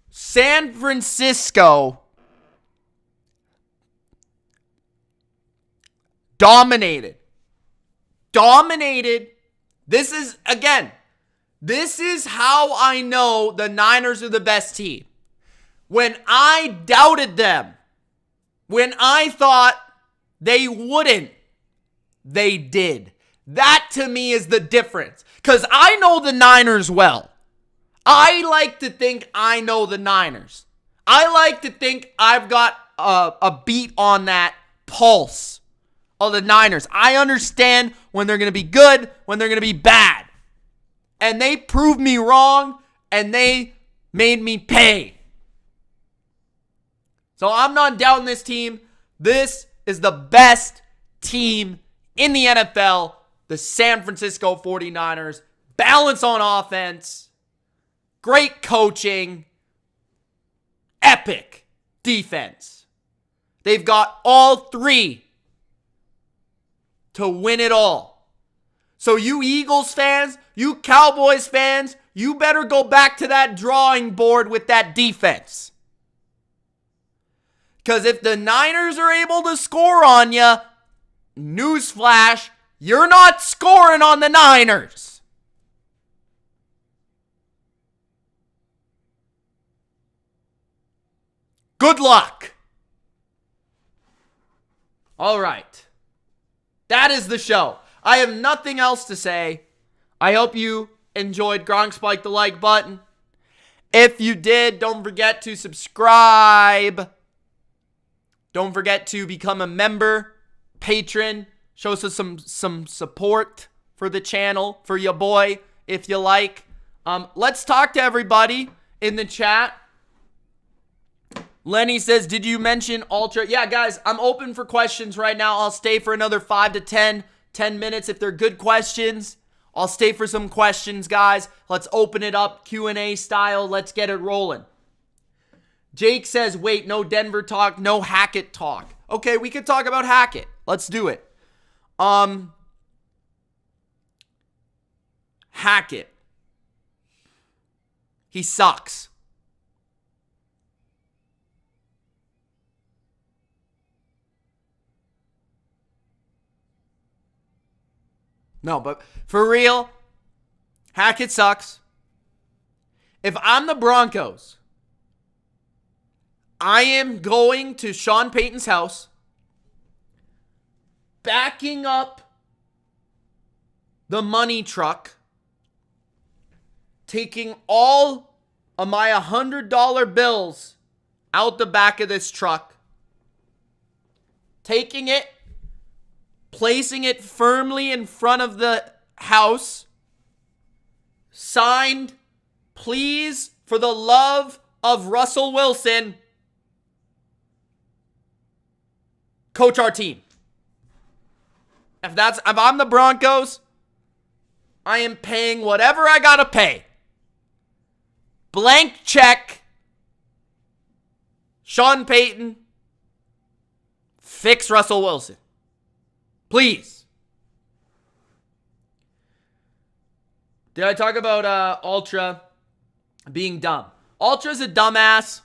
San Francisco dominated. This is how I know the Niners are the best team. When I doubted them, when I thought they wouldn't, they did. That to me is the difference. Because I know the Niners well. I like to think I know the Niners. I like to think I've got a beat on that pulse of the Niners. I understand when they're going to be good, when they're going to be bad. And they proved me wrong, and they made me pay. So I'm not doubting this team. This is the best team in the NFL, the San Francisco 49ers. Balance on offense, great coaching, epic defense. They've got all three to win it all. So you Eagles fans, you Cowboys fans, you better go back to that drawing board with that defense. Because if the Niners are able to score on you, newsflash, you're not scoring on the Niners. Good luck. All right. That is the show. I have nothing else to say. I hope you enjoyed. Gronk spiked the like button. If you did, don't forget to subscribe. Don't forget to become a member, patron. Show us some support for the channel, for your boy, if you like. Let's talk to everybody in the chat. Lenny says, did you mention Ultra? Yeah, guys, I'm open for questions right now. I'll stay for another 5 to 10 minutes. If they're good questions, I'll stay for some questions, guys. Let's open it up Q&A style. Let's get it rolling. Jake says, wait, no Denver talk, no Hackett talk. Okay, we could talk about Hackett. Let's do it. Hackett. He sucks. No, but for real, Hackett sucks. If I'm the Broncos, I am going to Sean Payton's house, backing up the money truck, taking all of my $100 bills out the back of this truck, taking it, placing it firmly in front of the house, signed, please, for the love of Russell Wilson, coach our team. If I'm the Broncos, I am paying whatever I gotta pay. Blank check. Sean Payton, fix Russell Wilson. Please. Did I talk about Ultra being dumb? Ultra's a dumbass.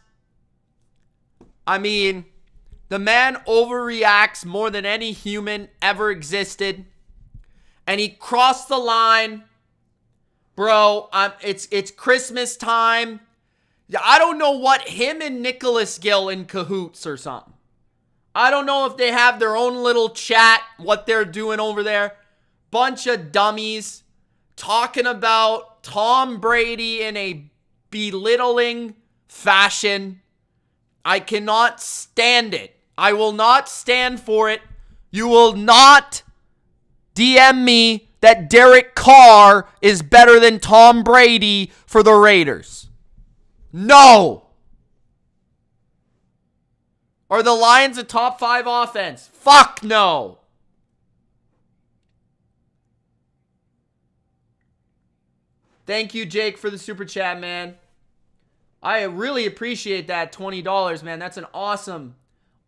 I mean, the man overreacts more than any human ever existed. And he crossed the line. Bro, it's Christmas time. I don't know what him and Nicholas Gill in cahoots or something. I don't know if they have their own little chat, what they're doing over there. Bunch of dummies talking about Tom Brady in a belittling fashion. I cannot stand it. I will not stand for it. You will not DM me that Derek Carr is better than Tom Brady for the Raiders. No. Are the Lions a top 5 offense? Fuck no. Thank you, Jake, for the super chat, man. I really appreciate that $20, man. That's an awesome,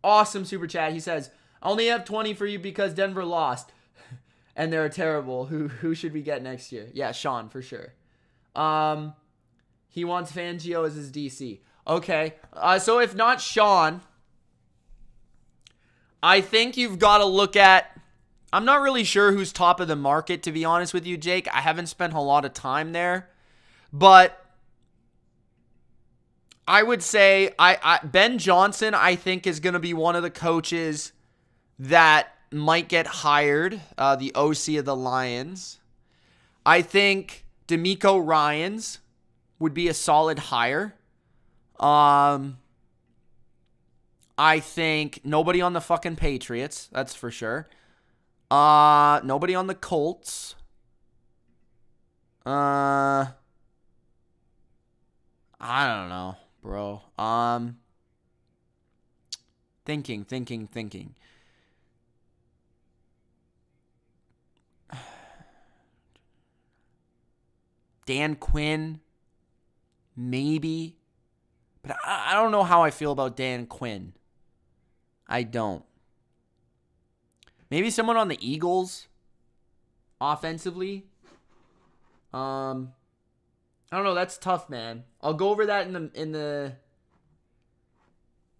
awesome super chat. He says, I only have 20 for you because Denver lost. And they're terrible. Who should we get next year? Yeah, Sean, for sure. He wants Fangio as his DC. Okay. So if not Sean, I think you've got to look at... I'm not really sure who's top of the market, to be honest with you, Jake. I haven't spent a lot of time there. But I would say Ben Johnson, I think, is going to be one of the coaches that might get hired, the OC of the Lions. I think DeMeco Ryans would be a solid hire. I think nobody on the fucking Patriots, that's for sure. Nobody on the Colts. I don't know, bro. Thinking. Dan Quinn, maybe. But I don't know how I feel about Dan Quinn. I don't. Maybe someone on the Eagles offensively. I don't know. That's tough, man. I'll go over that in the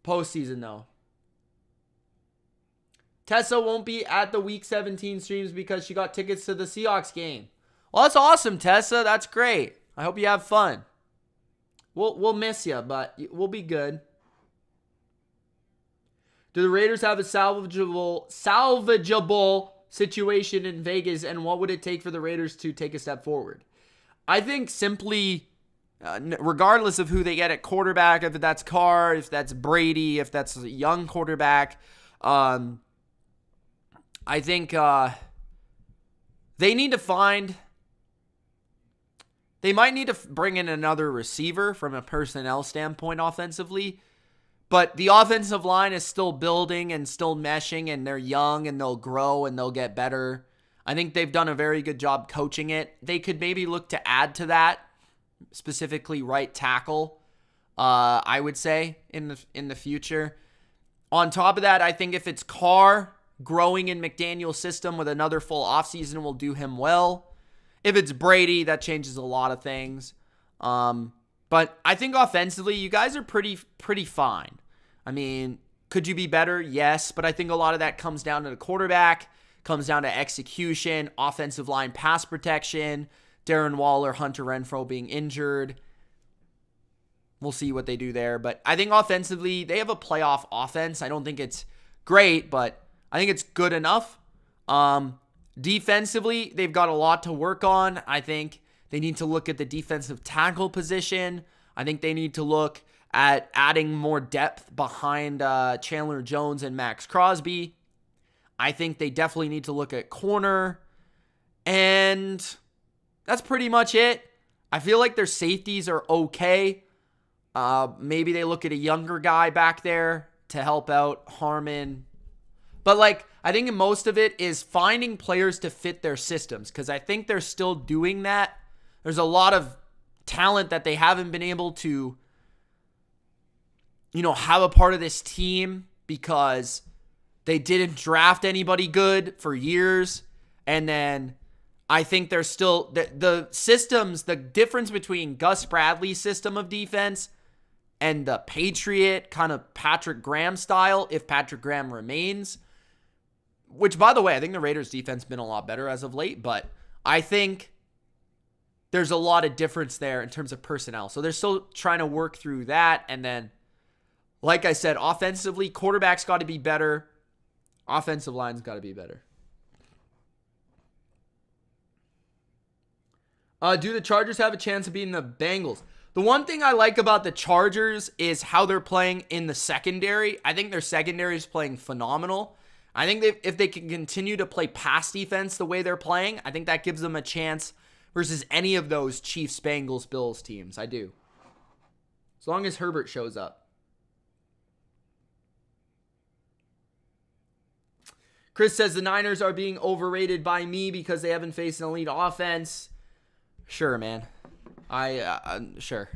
postseason, though. Tessa won't be at the Week 17 streams because she got tickets to the Seahawks game. Well, that's awesome, Tessa. That's great. I hope you have fun. We'll miss you, but we'll be good. Do the Raiders have a salvageable situation in Vegas, and what would it take for the Raiders to take a step forward? I think simply, regardless of who they get at quarterback, if that's Carr, if that's Brady, if that's a young quarterback, I think they need to find... They might need to bring in another receiver from a personnel standpoint offensively. But the offensive line is still building and still meshing, and they're young and they'll grow and they'll get better. I think they've done a very good job coaching it. They could maybe look to add to that, specifically right tackle, I would say, in the future. On top of that, I think if it's Carr growing in McDaniel's system with another full offseason will do him well. If it's Brady, that changes a lot of things. But I think offensively, you guys are pretty fine. I mean, could you be better? Yes, but I think a lot of that comes down to the quarterback, comes down to execution, offensive line pass protection, Darren Waller, Hunter Renfrow being injured. We'll see what they do there. But I think offensively, they have a playoff offense. I don't think it's great, but I think it's good enough. Defensively, they've got a lot to work on. I think they need to look at the defensive tackle position. I think they need to look at adding more depth behind Chandler Jones and Max Crosby. I think they definitely need to look at corner. And that's pretty much it. I feel like their safeties are okay. Maybe they look at a younger guy back there to help out Harmon. But I think most of it is finding players to fit their systems, because I think they're still doing that. There's a lot of talent that they haven't been able to, have a part of this team because they didn't draft anybody good for years. And then I think there's still the systems, the difference between Gus Bradley's system of defense and the Patriot kind of Patrick Graham style, if Patrick Graham remains. Which, by the way, I think the Raiders' defense has been a lot better as of late, but I think there's a lot of difference there in terms of personnel. So they're still trying to work through that. And then, like I said, offensively, quarterback's got to be better. Offensive line's got to be better. Do the Chargers have a chance of beating the Bengals? The one thing I like about the Chargers is how they're playing in the secondary. I think their secondary is playing phenomenal. I think if they can continue to play pass defense the way they're playing, I think that gives them a chance versus any of those Chiefs, Bengals, Bills teams. I do. As long as Herbert shows up. Chris says the Niners are being overrated by me because they haven't faced an elite offense. Sure, man. Sure.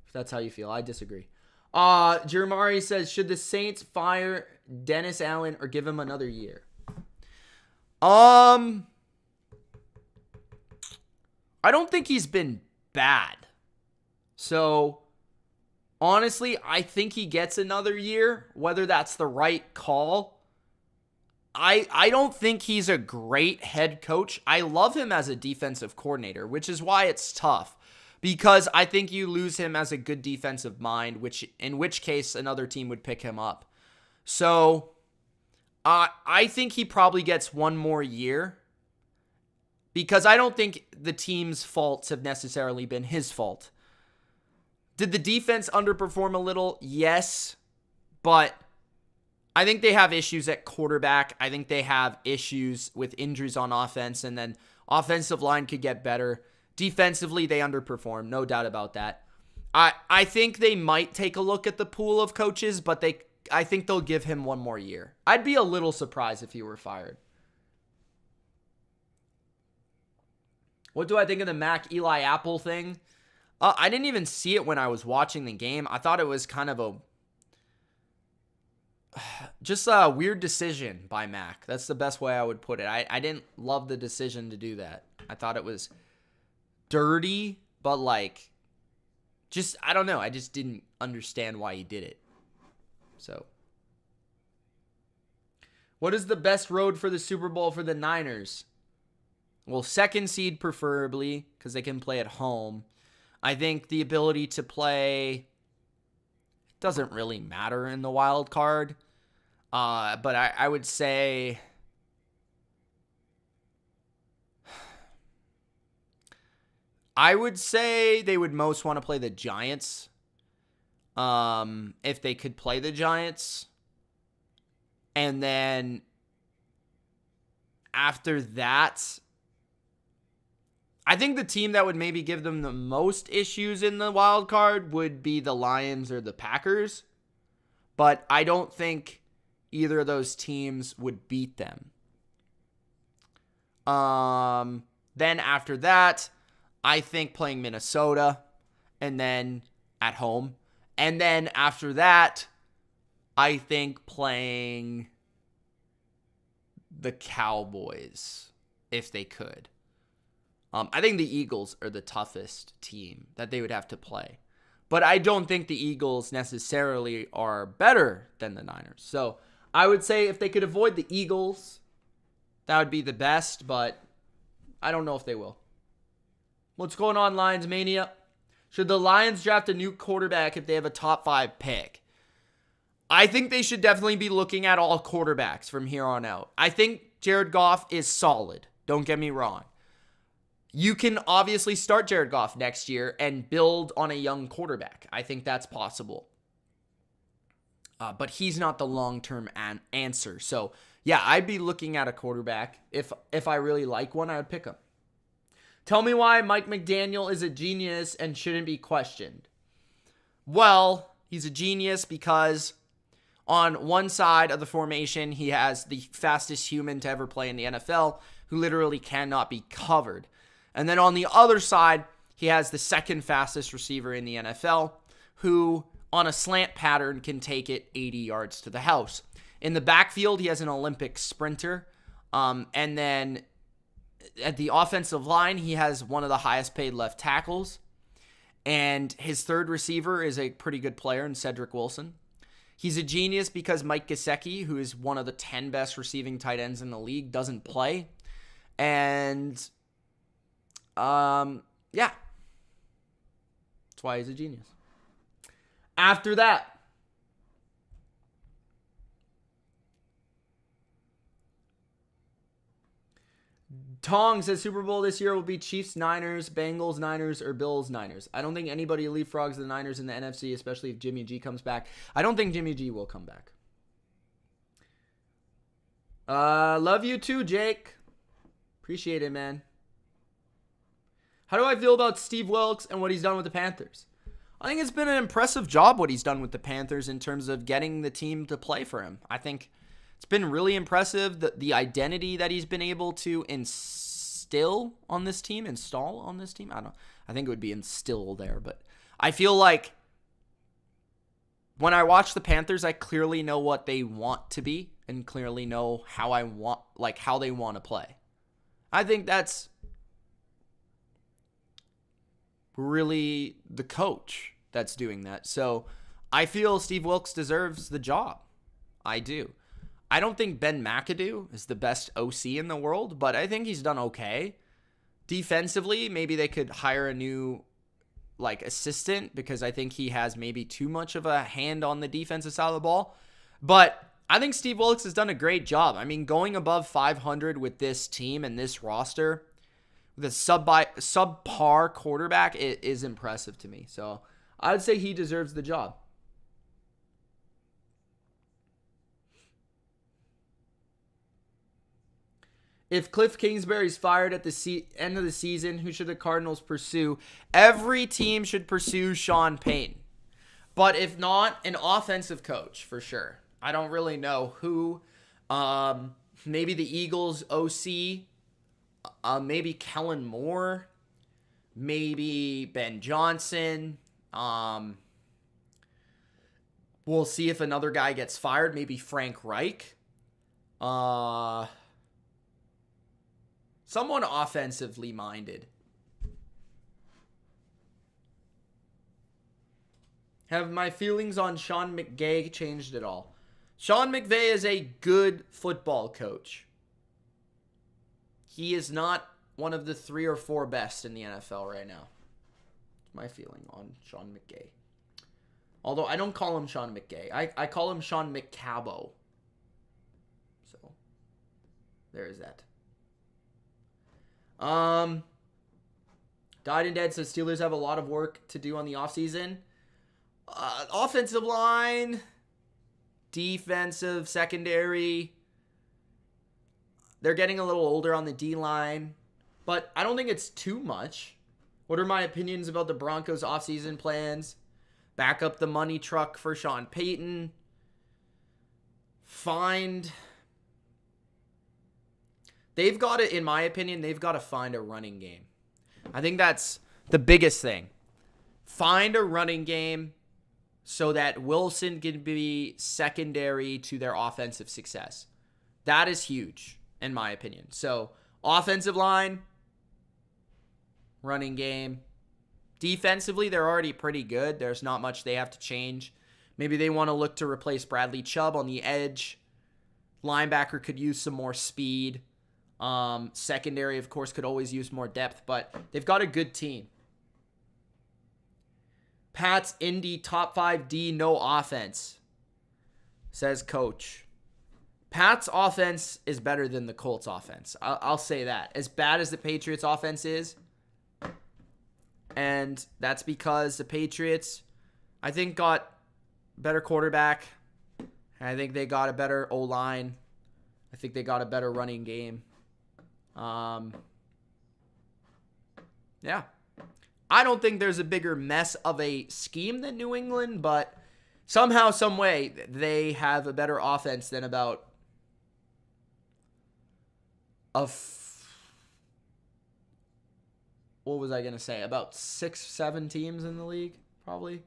If that's how you feel. I disagree. Jeremari says, should the Saints fire Dennis Allen or give him another year? I don't think he's been bad. So, honestly, I think he gets another year. Whether that's the right call, I don't think he's a great head coach. I love him as a defensive coordinator, which is why it's tough. Because I think you lose him as a good defensive mind, in which case another team would pick him up. So, I think he probably gets one more year. Because I don't think the team's faults have necessarily been his fault. Did the defense underperform a little? Yes. But I think they have issues at quarterback. I think they have issues with injuries on offense. And then offensive line could get better. Defensively, they underperform. No doubt about that. I think they might take a look at the pool of coaches, but I think they'll give him one more year. I'd be a little surprised if he were fired. What do I think of the Mac Eli Apple thing? I didn't even see it when I was watching the game. I thought it was kind of just a weird decision by Mac. That's the best way I would put it. I didn't love the decision to do that. I thought it was dirty, but I don't know. I just didn't understand why he did it. So, what is the best road for the Super Bowl for the Niners? Well, second seed preferably, because they can play at home. I think the ability to play doesn't really matter in the wild card. But I would say they would most want to play the Giants. If they could play the Giants. And then after that, I think the team that would maybe give them the most issues in the wild card would be the Lions or the Packers. But I don't think either of those teams would beat them. Then after that, I think playing Minnesota and then at home. And then after that, I think playing the Cowboys if they could. I think the Eagles are the toughest team that they would have to play. But I don't think the Eagles necessarily are better than the Niners. So I would say if they could avoid the Eagles, that would be the best. But I don't know if they will. What's going on, Lions Mania? Should the Lions draft a new quarterback if they have a top 5 pick? I think they should definitely be looking at all quarterbacks from here on out. I think Jared Goff is solid. Don't get me wrong. You can obviously start Jared Goff next year and build on a young quarterback. I think that's possible. But he's not the long-term answer. So, yeah, I'd be looking at a quarterback. If I really like one, I would pick him. Tell me why Mike McDaniel is a genius and shouldn't be questioned. Well, he's a genius because on one side of the formation, he has the fastest human to ever play in the NFL who literally cannot be covered. And then on the other side, he has the second fastest receiver in the NFL who, on a slant pattern, can take it 80 yards to the house. In the backfield, he has an Olympic sprinter. And then at the offensive line, he has one of the highest paid left tackles. And his third receiver is a pretty good player in Cedric Wilson. He's a genius because Mike Gesicki, who is one of the 10 best receiving tight ends in the league, doesn't play. And yeah. That's why he's a genius. After that, Tong says Super Bowl this year will be Chiefs, Niners, Bengals, Niners, or Bills, Niners. I don't think anybody leapfrogs the Niners in the NFC, especially if Jimmy G comes back. I don't think Jimmy G will come back. Love you too, Jake. Appreciate it, man. How do I feel about Steve Wilkes and what he's done with the Panthers? I think it's been an impressive job what he's done with the Panthers in terms of getting the team to play for him. I think it's been really impressive, the identity that he's been able to instill install on this team. I don't know. I think it would be instill there, but I feel like when I watch the Panthers, I clearly know what they want to be and clearly know how they want to play. I think that's really the coach that's doing that. So I feel Steve Wilkes deserves the job. I do. I don't think Ben McAdoo is the best OC in the world, but I think he's done okay. Defensively, maybe they could hire a new assistant because I think he has maybe too much of a hand on the defensive side of the ball. But I think Steve Wilkes has done a great job. I mean, going above 500 with this team and this roster, with a subpar quarterback, it is impressive to me. So I would say he deserves the job. If Cliff Kingsbury's fired at the end of the season, who should the Cardinals pursue? Every team should pursue Sean Payton. But if not, an offensive coach for sure. I don't really know who. Maybe the Eagles OC. Maybe Kellen Moore. Maybe Ben Johnson. We'll see if another guy gets fired. Maybe Frank Reich. Someone offensively minded. Have my feelings on Sean McVay changed at all? Sean McVay is a good football coach. He is not one of the 3 or 4 best in the NFL right now. That's my feeling on Sean McVay. Although I don't call him Sean McVay. I call him Sean McCabo. So, there is that. Died and Dead says Steelers have a lot of work to do on the offseason. Offensive line, defensive, secondary. They're getting a little older on the D-line, but I don't think it's too much. What are my opinions about the Broncos' offseason plans? Back up the money truck for Sean Payton. They've got to, in my opinion, they've got to find a running game. I think that's the biggest thing. Find a running game so that Wilson can be secondary to their offensive success. That is huge, in my opinion. So, offensive line, running game. Defensively, they're already pretty good. There's not much they have to change. Maybe they want to look to replace Bradley Chubb on the edge. Linebacker could use some more speed. Secondary, of course, could always use more depth, but they've got a good team. Pats, Indy, top 5D, no offense, says coach. Pats offense is better than the Colts offense. I'll say that. As bad as the Patriots offense is, and that's because the Patriots, I think, got better quarterback. I think they got a better O-line. I think they got a better running game. Yeah. I don't think there's a bigger mess of a scheme than New England, but somehow, some way, they have a better offense than about what was I going to say? About 6, 7 teams in the league, probably.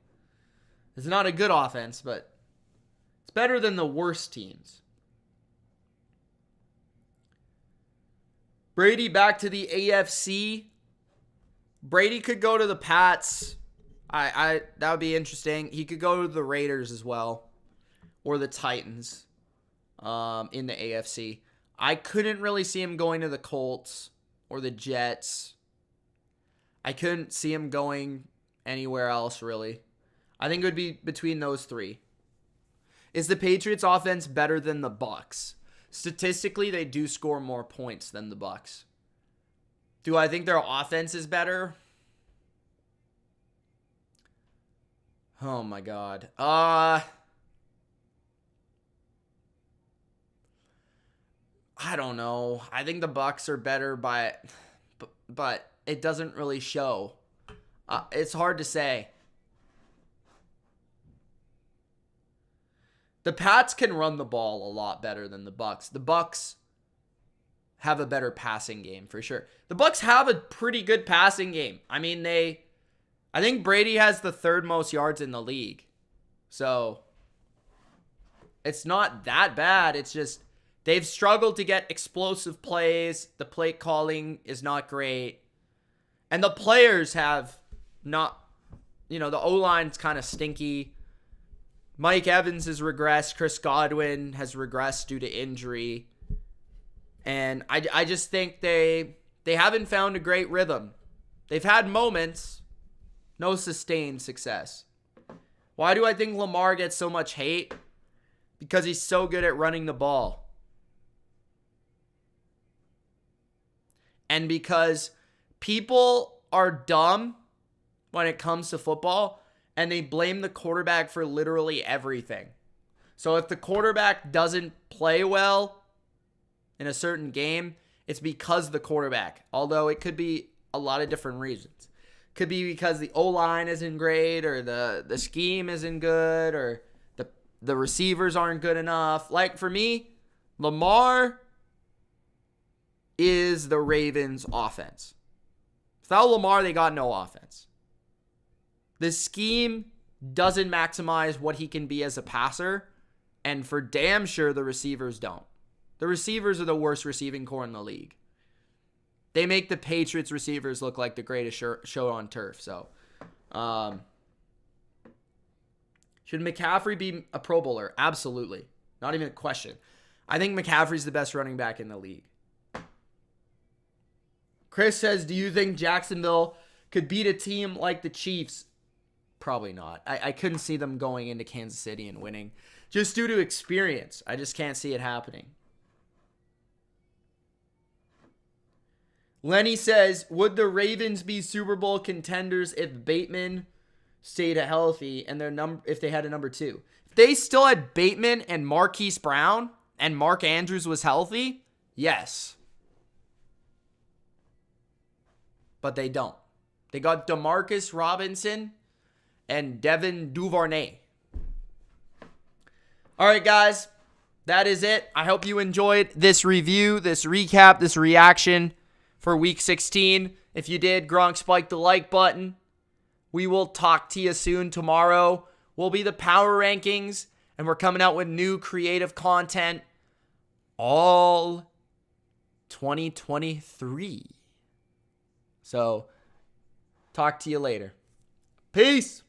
It's not a good offense, but it's better than the worst teams. Brady back to the AFC. Brady could go to the Pats. That would be interesting. He could go to the Raiders as well, or the Titans in the AFC. I couldn't really see him going to the Colts or the Jets. I couldn't see him going anywhere else, really. I think it would be between those 3. Is the Patriots offense better than the Bucs? Statistically, they do score more points than the Bucs. Do I think their offense is better? Oh my God. I don't know. I think the Bucs are better but it doesn't really show. It's hard to say. The Pats can run the ball a lot better than the Bucs. The Bucs have a better passing game for sure. The Bucs have a pretty good passing game. I mean, I think Brady has the third most yards in the league. So it's not that bad. It's just they've struggled to get explosive plays. The play calling is not great. And the players have not, the O-line's kind of stinky. Mike Evans has regressed. Chris Godwin has regressed due to injury. And I just think they haven't found a great rhythm. They've had moments, no sustained success. Why do I think Lamar gets so much hate? Because he's so good at running the ball. And because people are dumb when it comes to football, and they blame the quarterback for literally everything. So if the quarterback doesn't play well in a certain game, it's because the quarterback. Although it could be a lot of different reasons. Could be because the O-line isn't great, or the scheme isn't good, or the receivers aren't good enough. Like for me, Lamar is the Ravens' offense. Without Lamar, they got no offense. The scheme doesn't maximize what he can be as a passer, and for damn sure the receivers don't. The receivers are the worst receiving core in the league. They make the Patriots receivers look like the greatest show on turf. So, should McCaffrey be a Pro Bowler? Absolutely. Not even a question. I think McCaffrey's the best running back in the league. Chris says, do you think Jacksonville could beat a team like the Chiefs? Probably not. I couldn't see them going into Kansas City and winning. Just due to experience. I just can't see it happening. Lenny says, would the Ravens be Super Bowl contenders if Bateman stayed healthy and if they had a number 2? If they still had Bateman and Marquise Brown and Mark Andrews was healthy, yes. But they don't. They got Demarcus Robinson and Devin Duvernay. All right, guys. That is it. I hope you enjoyed this review, this recap, this reaction for Week 16. If you did, Gronk spike the like button. We will talk to you soon. Tomorrow will be the power rankings, and we're coming out with new creative content all 2023. So, talk to you later. Peace.